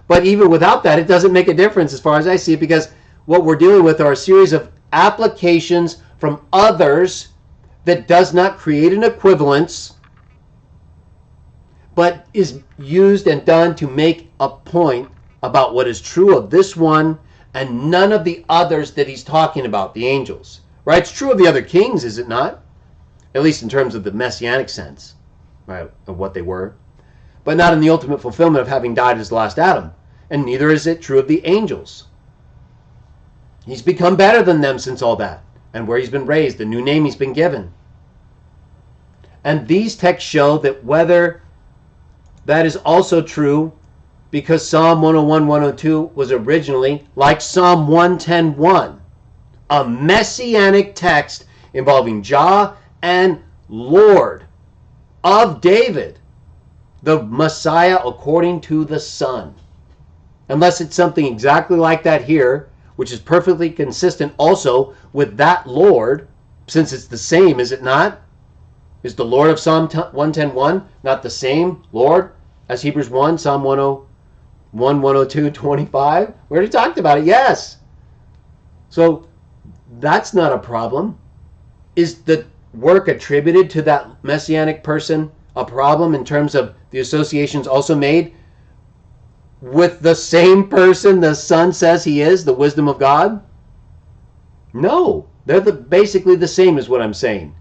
But even without that, it doesn't make a difference as far as I see it, because what we're dealing with are a series of applications from others that does not create an equivalence, but is used and done to make a point about what is true of this one and none of the others that he's talking about, the angels. Right? It's true of the other kings, is it not? At least in terms of the messianic sense, right, of what they were. But not in the ultimate fulfillment of having died as the last Adam. And neither is it true of the angels. He's become better than them since all that. And where he's been raised, the new name he's been given. And these texts show that whether that is also true, because Psalm 101, 102 was originally, like Psalm 110:1, a messianic text involving Jah and Lord of David, the Messiah according to the Son. Unless it's something exactly like that here, which is perfectly consistent also with that Lord, since it's the same, is it not? Is the Lord of Psalm 110:1 not the same Lord as Hebrews 1, Psalm 101, 102, 25? We already talked about it, yes. So that's not a problem. Is the work attributed to that messianic person a problem in terms of the associations also made with the same person the Son says he is, the wisdom of God? No, they're basically the same is what I'm saying,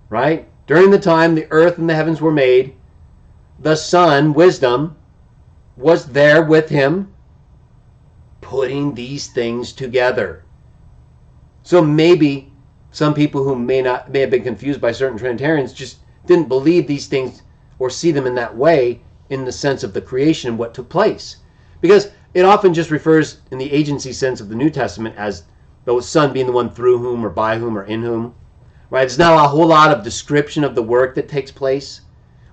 right? During the time the earth and the heavens were made, the Son, wisdom, was there with him putting these things together. So maybe some people who may have been confused by certain Trinitarians just didn't believe these things or see them in that way in the sense of the creation and what took place. Because it often just refers in the agency sense of the New Testament as the Son being the one through whom or by whom or in whom. Right? There's not a whole lot of description of the work that takes place.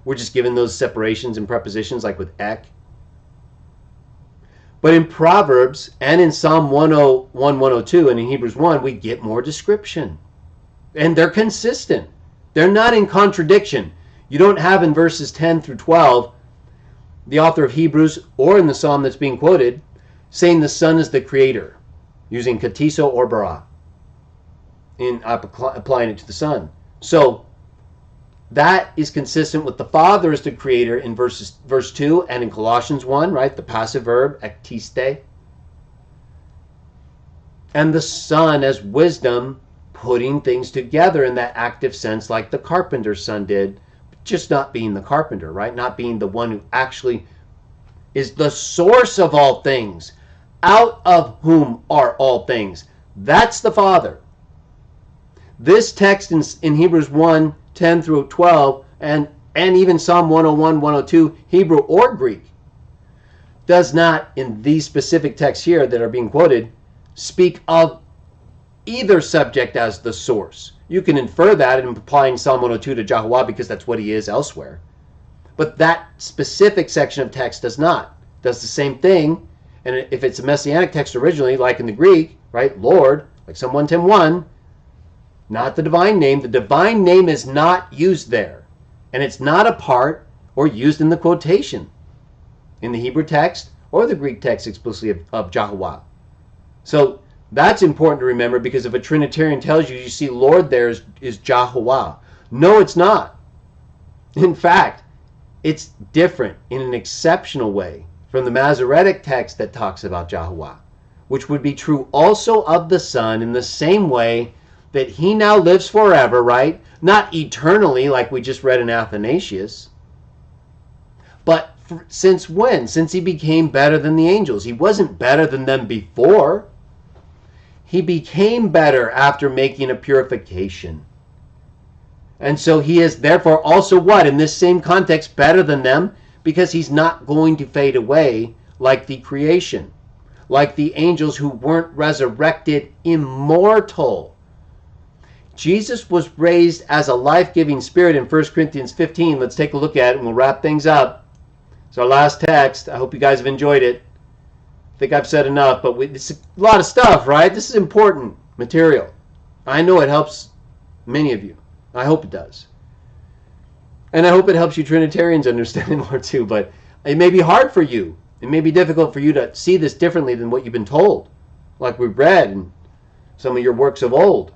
We're just given those separations and prepositions like with ek. But in Proverbs and in Psalm 101, 102 and in Hebrews 1, we get more description. And they're consistent. They're not in contradiction. You don't have in verses 10 through 12 the author of Hebrews or in the psalm that's being quoted saying the Son is the creator, using katiso or bara, in applying it to the Son. So that is consistent with the Father as the creator in verse 2 and in Colossians 1, right? The passive verb, ektiste. And the Son as wisdom, putting things together in that active sense like the carpenter's son did, just not being the carpenter, right? Not being the one who actually is the source of all things, out of whom are all things. That's the Father. This text in Hebrews 1, 10 through 12, and even Psalm 101, 102, Hebrew or Greek, does not, in these specific texts here that are being quoted, speak of either subject as the source. You can infer that in applying Psalm 102 to Yahuwah because that's what he is elsewhere. But that specific section of text does not. It does the same thing. And if it's a messianic text originally, like in the Greek, right, Lord, like Psalm 110:1, not the divine name. The divine name is not used there. And it's not a part or used in the quotation. in the Hebrew text or the Greek text explicitly of Yahuwah. So that's important to remember, because if a Trinitarian tells you see Lord there is Yahuwah. No, it's not. In fact, it's different in an exceptional way from the Masoretic text that talks about Yahuwah, which would be true also of the Son in the same way that he now lives forever, right? Not eternally like we just read in Athanasius, but since when? Since he became better than the angels. He wasn't better than them before. He became better after making a purification. And so he is therefore also what? In this same context, better than them, because he's not going to fade away like the creation, like the angels who weren't resurrected immortal. Jesus was raised as a life-giving spirit in 1 Corinthians 15. Let's take a look at it and we'll wrap things up. It's our last text. I hope you guys have enjoyed it. I think I've said enough, but it's a lot of stuff, right? This is important material. I know it helps many of you. I hope it does. And I hope it helps you Trinitarians understand it more too, but it may be hard for you. It may be difficult for you to see this differently than what you've been told, like we've read in some of your works of old.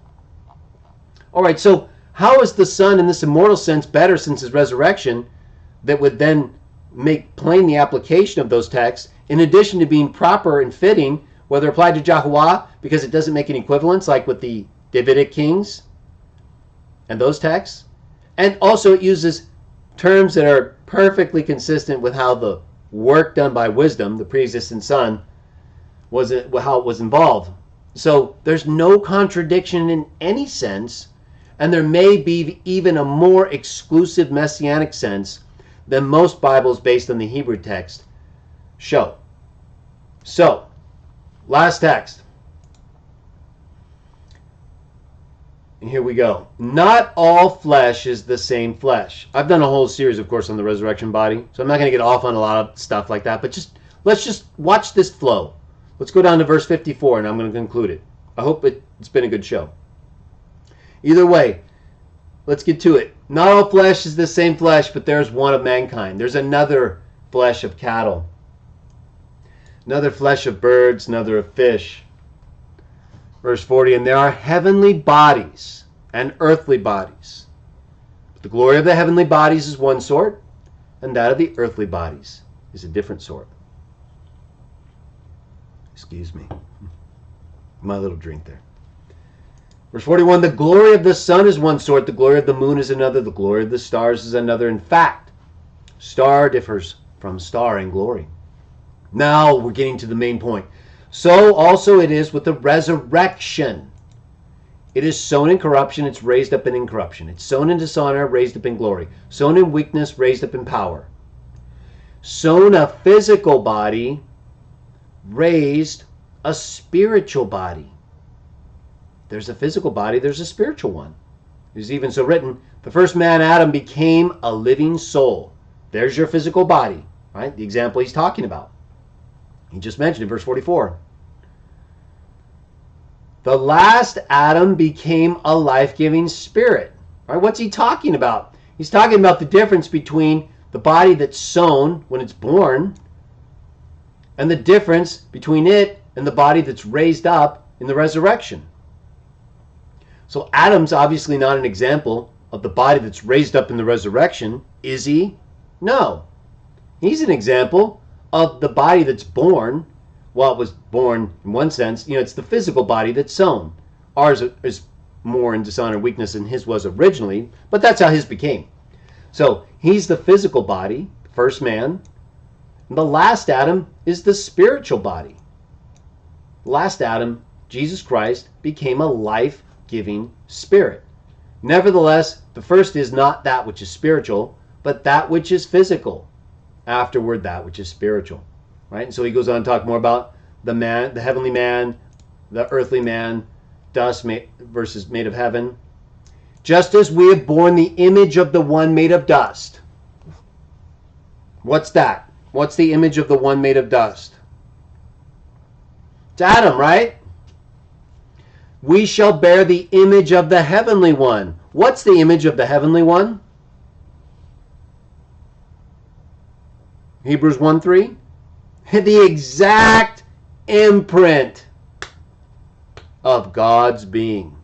All right, so how is the Son in this immortal sense better since his resurrection, that would then make plain the application of those texts, in addition to being proper and fitting, whether applied to Yahuwah, because it doesn't make an equivalence like with the Davidic kings and those texts, and also it uses terms that are perfectly consistent with how the work done by wisdom, the pre-existent Son, how it was involved. So there's no contradiction in any sense, and there may be even a more exclusive messianic sense than most Bibles based on the Hebrew text show. So, last text. And here we go. Not all flesh is the same flesh. I've done a whole series, of course, on the resurrection body, so I'm not going to get off on a lot of stuff like that, but let's just watch this flow. Let's go down to verse 54, and I'm going to conclude it. I hope it's been a good show. Either way, let's get to it. Not all flesh is the same flesh, but there's one of mankind. There's another flesh of cattle, another flesh of birds, another of fish. Verse 40, and there are heavenly bodies and earthly bodies. But the glory of the heavenly bodies is one sort, and that of the earthly bodies is a different sort. Excuse me. My little drink there. Verse 41, the glory of the sun is one sort, the glory of the moon is another, the glory of the stars is another. In fact, star differs from star in glory. Now we're getting to the main point. So also it is with the resurrection. It is sown in corruption, it's raised up in incorruption. It's sown in dishonor, raised up in glory. Sown in weakness, raised up in power. Sown a physical body, raised a spiritual body. There's a physical body, there's a spiritual one. It's even so written, the first man, Adam, became a living soul. There's your physical body, right? The example he's talking about. He just mentioned in verse 44. The last Adam became a life-giving spirit. Right? What's he talking about? He's talking about the difference between the body that's sown when it's born and the difference between it and the body that's raised up in the resurrection. So Adam's obviously not an example of the body that's raised up in the resurrection, is he? No. He's an example of the body that's born. Well, it was born in one sense. It's the physical body that's sown. Ours is more in dishonor and weakness than his was originally, but that's how his became. So he's the physical body, first man. And the last Adam is the spiritual body. Last Adam, Jesus Christ, became a life-giving spirit. Nevertheless, the first is not that which is spiritual, but that which is physical. Afterward, that which is spiritual. Right? And so he goes on to talk more about the man, the heavenly man, the earthly man, dust versus made of heaven. Just as we have borne the image of the one made of dust. What's that? What's the image of the one made of dust? It's Adam, right? We shall bear the image of the heavenly one. What's the image of the heavenly one? Hebrews 1:3. The exact imprint of God's being.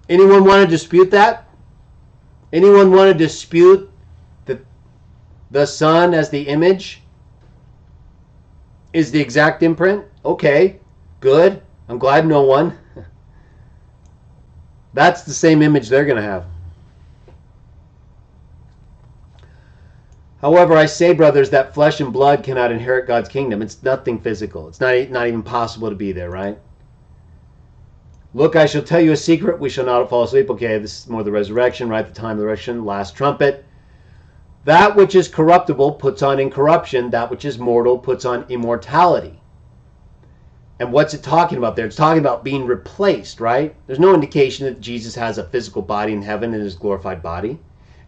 Anyone want to dispute that? Anyone want to dispute that the Son as the image is the exact imprint? Okay, good. I'm glad no one. That's the same image they're going to have. However, I say, brothers, that flesh and blood cannot inherit God's kingdom. It's nothing physical. It's not even possible to be there, right? Look, I shall tell you a secret. We shall not fall asleep. Okay, this is more the resurrection, right? The time of the resurrection, last trumpet. That which is corruptible puts on incorruption. That which is mortal puts on immortality. And what's it talking about there? It's talking about being replaced, right? There's no indication that Jesus has a physical body in heaven in his glorified body.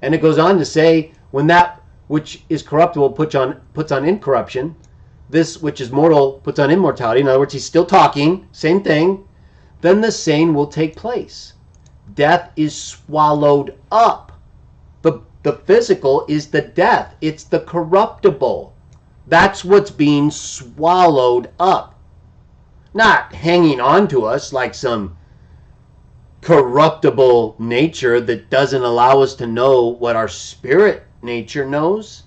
And it goes on to say, when that which is corruptible puts on incorruption, this which is mortal puts on immortality. In other words, he's still talking, same thing. Then the same will take place. Death is swallowed up. The physical is the death. It's the corruptible. That's what's being swallowed up. Not hanging on to us like some corruptible nature that doesn't allow us to know what our spirit nature knows.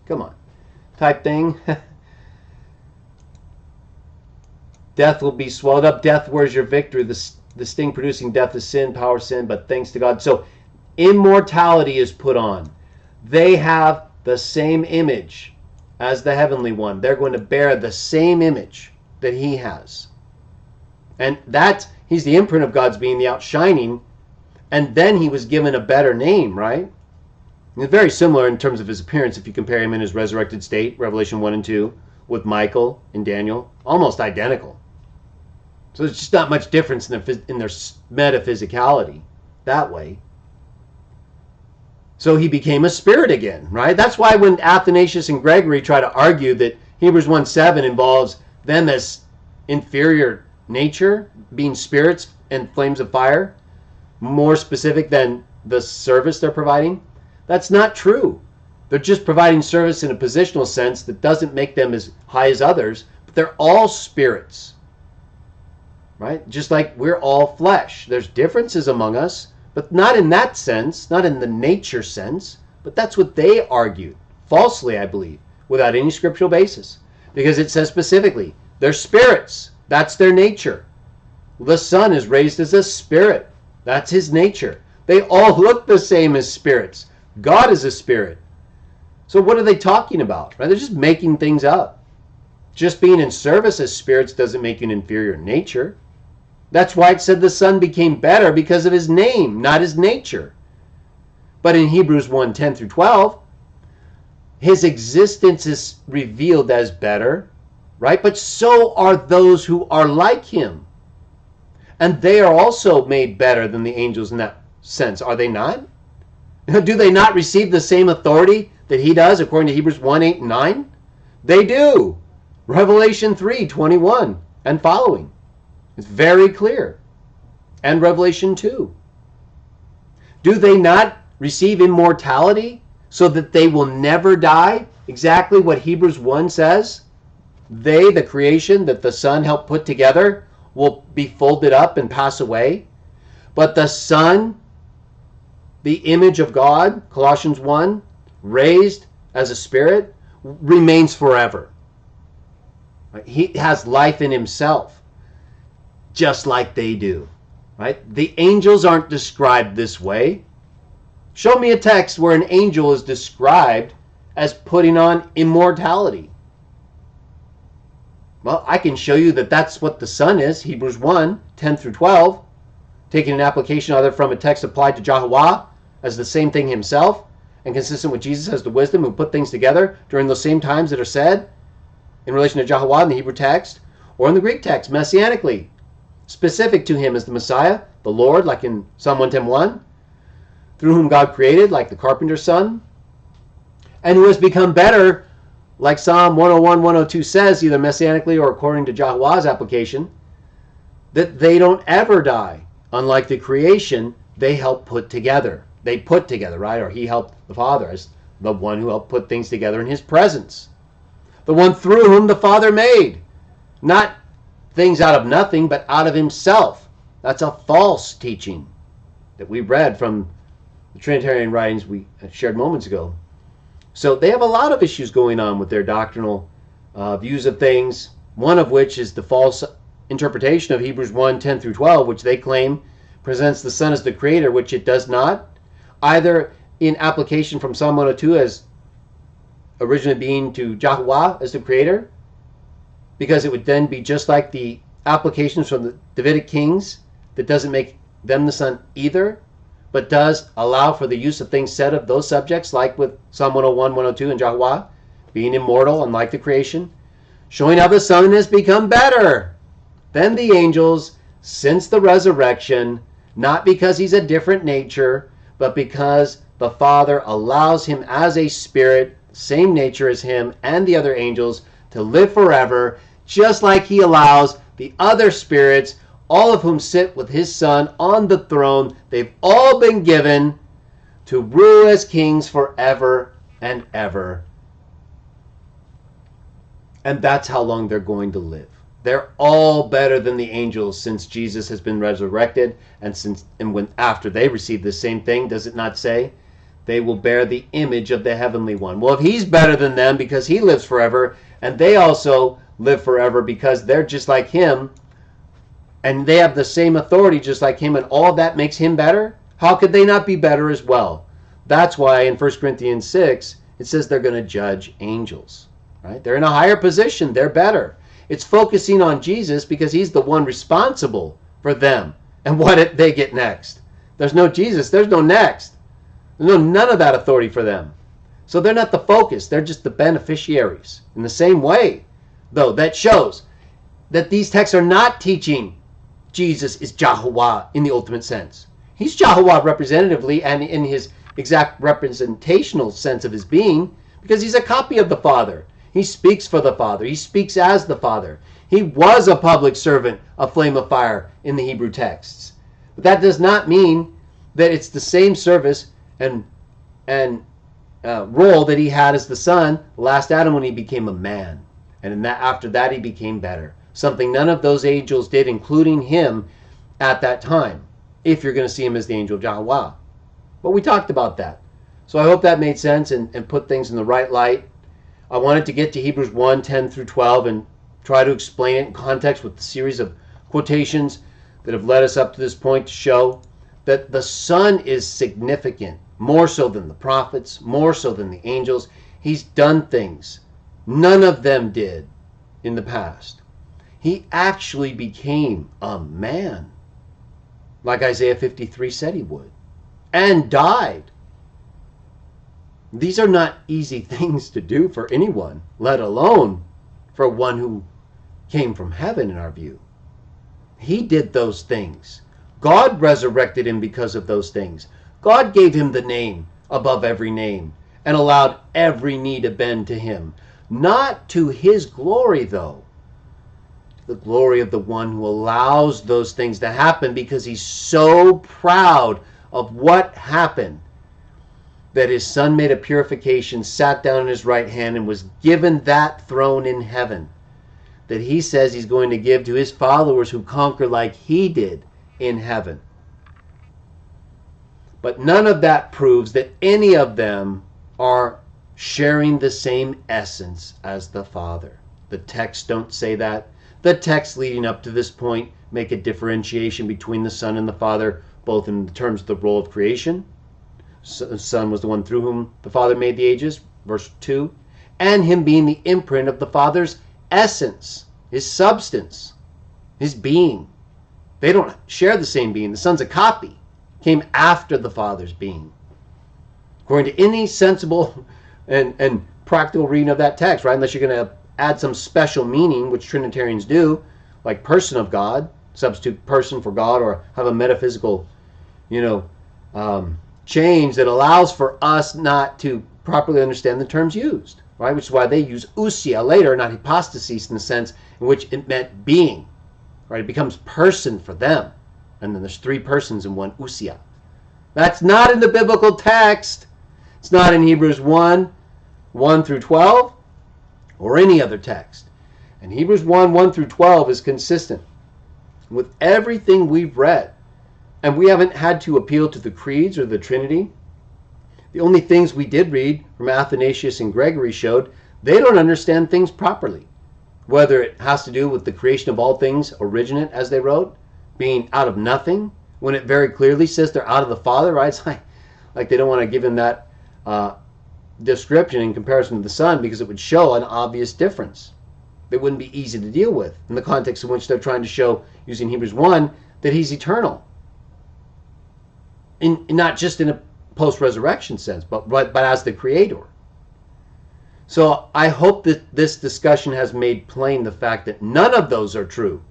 Come on. Type thing. Death will be swallowed up. Death, where's your victory? The sting producing death is sin, power sin, but thanks to God. So immortality is put on. They have the same image as the heavenly one. They're going to bear the same image that he has. And he's the imprint of God's being, the outshining. And then he was given a better name, right? It's very similar in terms of his appearance if you compare him in his resurrected state, Revelation 1 and 2, with Michael and Daniel. Almost identical. So there's just not much difference in their metaphysicality that way. So he became a spirit again, right? That's why when Athanasius and Gregory try to argue that Hebrews 1:7 involves them as inferior nature, being spirits and flames of fire, more specific than the service they're providing, that's not true. They're just providing service in a positional sense that doesn't make them as high as others, but they're all spirits, right? Just like we're all flesh. There's differences among us, but not in that sense, not in the nature sense, but that's what they argued, falsely, I believe, without any scriptural basis. Because it says specifically, they're spirits. That's their nature. The Son is raised as a spirit. That's his nature. They all look the same as spirits. God is a spirit. So what are they talking about? Right? They're just making things up. Just being in service as spirits doesn't make you an inferior nature. That's why it said the Son became better because of his name, not his nature. But in Hebrews 1:10 through 12, his existence is revealed as better, right? But so are those who are like him. And they are also made better than the angels in that sense, are they not? Do they not receive the same authority that he does according to Hebrews 1:8 and 9? They do. Revelation 3:21 and following. It's very clear. And Revelation 2. Do they not receive immortality so that they will never die? Exactly what Hebrews 1 says. They, the creation that the Son helped put together, will be folded up and pass away. But the Son, the image of God, Colossians 1, raised as a spirit, remains forever. He has life in himself, just like they do. Right? The angels aren't described this way. Show me a text where an angel is described as putting on immortality. Well, I can show you that that's what the Son is, Hebrews 1:10 through 12, taking an application either from a text applied to Jehovah as the same thing himself, and consistent with Jesus as the wisdom who put things together during those same times that are said in relation to Jehovah in the Hebrew text, or in the Greek text, messianically, specific to him as the Messiah, the Lord, like in Psalm 110:1, through whom God created, like the carpenter's son, and who has become better, like Psalm 101:102 says, either messianically or according to Jehovah's application, that they don't ever die, unlike the creation they helped put together. They put together, right? Or he helped the Father, as the one who helped put things together in his presence, the one through whom the Father made. Not things out of nothing, but out of himself. That's a false teaching that we read from the Trinitarian writings we shared moments ago. So they have a lot of issues going on with their doctrinal views of things, one of which is the false interpretation of Hebrews 1, 10 through 12, which they claim presents the Son as the Creator, which it does not, either in application from Psalm 102 as originally being to Yahuwah as the Creator, because it would then be just like the applications from the Davidic kings that doesn't make them the Son either, but does allow for the use of things said of those subjects, like with Psalm 101, 102, and Yahuwah, being immortal and like the creation, showing how the Son has become better than the angels since the resurrection, not because he's a different nature, but because the Father allows him as a spirit, same nature as him and the other angels, to live forever, just like he allows the other spirits, all of whom sit with his Son on the throne. They've all been given to rule as kings forever and ever. And that's how long they're going to live. They're all better than the angels since Jesus has been resurrected, and when after they receive the same thing, does it not say they will bear the image of the heavenly one? Well, if he's better than them because he lives forever, and they also live forever because they're just like him, and they have the same authority just like him, and all of that makes him better, how could they not be better as well? That's why in 1 Corinthians 6 it says they're going to judge angels. Right? They're in a higher position. They're better. It's focusing on Jesus because he's the one responsible for them and what they get next. There's no Jesus. There's no next. There's none of that authority for them. So they're not the focus. They're just the beneficiaries. In the same way, though, that shows that these texts are not teaching Jesus is Yahuwah in the ultimate sense. He's Yahuwah representatively and in his exact representational sense of his being because he's a copy of the Father. He speaks for the Father. He speaks as the Father. He was a public servant, a flame of fire in the Hebrew texts. But that does not mean that it's the same service and role that he had as the Son, the last Adam, when he became a man. And after that, he became better. Something none of those angels did, including him at that time, if you're going to see him as the angel of Yahuwah. But we talked about that. So I hope that made sense and put things in the right light. I wanted to get to Hebrews 1, 10 through 12 and try to explain it in context with the series of quotations that have led us up to this point to show that the Son is significant, more so than the prophets, more so than the angels. He's done things none of them did in the past. He actually became a man, like Isaiah 53 said he would, and died. These are not easy things to do for anyone, let alone for one who came from heaven in our view. He did those things. God resurrected him because of those things. God gave him the name above every name and allowed every knee to bend to him. Not to his glory, though. The glory of the one who allows those things to happen because he's so proud of what happened that his Son made a purification, sat down on his right hand, and was given that throne in heaven that he says he's going to give to his followers who conquer like he did in heaven. But none of that proves that any of them are sharing the same essence as the Father. The texts don't say that. The texts leading up to this point make a differentiation between the Son and the Father, both in terms of the role of creation. The Son was the one through whom the Father made the ages, verse 2, and him being the imprint of the Father's essence, his substance, his being. They don't share the same being. The Son's a copy, came after the Father's being. According to any sensible and practical reading of that text, right? Unless you're going to add some special meaning, which Trinitarians do, like person of God, substitute person for God, or have a metaphysical, change that allows for us not to properly understand the terms used, right? Which is why they use ousia later, not hypostasis, in the sense in which it meant being, right? It becomes person for them, and then there's three persons in one ousia. That's not in the biblical text. It's not in Hebrews 1 through 12, or any other text. And Hebrews 1 through 12 is consistent with everything we've read. And we haven't had to appeal to the creeds or the Trinity. The only things we did read from Athanasius and Gregory showed they don't understand things properly. Whether it has to do with the creation of all things originate, as they wrote, being out of nothing, when it very clearly says they're out of the Father, right? It's like they don't want to give him that description in comparison to the Son, because it would show an obvious difference that wouldn't be easy to deal with in the context in which they're trying to show, using Hebrews 1, that he's eternal. Not just in a post-resurrection sense, but as the Creator. So I hope that this discussion has made plain the fact that none of those are true.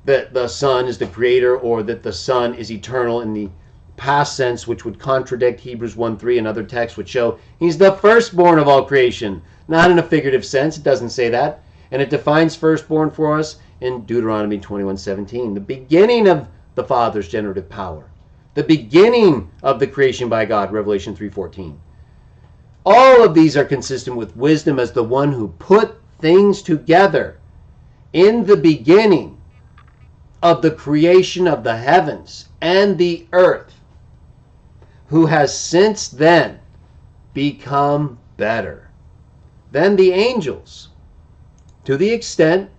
That the Son is the Creator, or that the Son is eternal in the past sense, which would contradict Hebrews 1:3 and other texts, which show he's the firstborn of all creation. Not in a figurative sense, it doesn't say that. And it defines firstborn for us in Deuteronomy 21:17, the beginning of the Father's generative power. The beginning of the creation by God, Revelation 3:14. All of these are consistent with wisdom as the one who put things together in the beginning of the creation of the heavens and the earth, who has since then become better than the angels, to the extent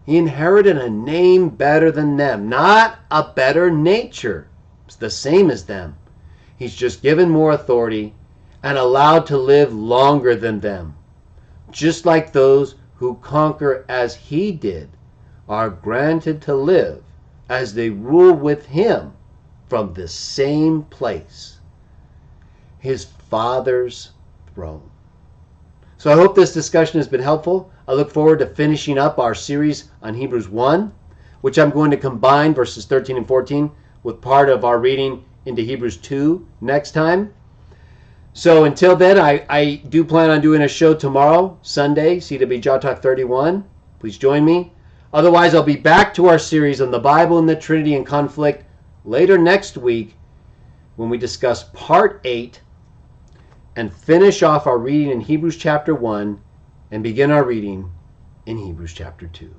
he inherited a name better than them, not a better nature. It's the same as them. He's just given more authority and allowed to live longer than them, just like those who conquer as he did are granted to live as they rule with him from the same place, his Father's throne. So I hope this discussion has been helpful. I look forward to finishing up our series on Hebrews 1, which I'm going to combine verses 13 and 14 with part of our reading into Hebrews 2 next time. So until then, I do plan on doing a show tomorrow, Sunday, CW Jaw Talk 31. Please join me. Otherwise, I'll be back to our series on the Bible and the Trinity and conflict later next week, when we discuss part 8 and finish off our reading in Hebrews chapter 1 and begin our reading in Hebrews chapter 2.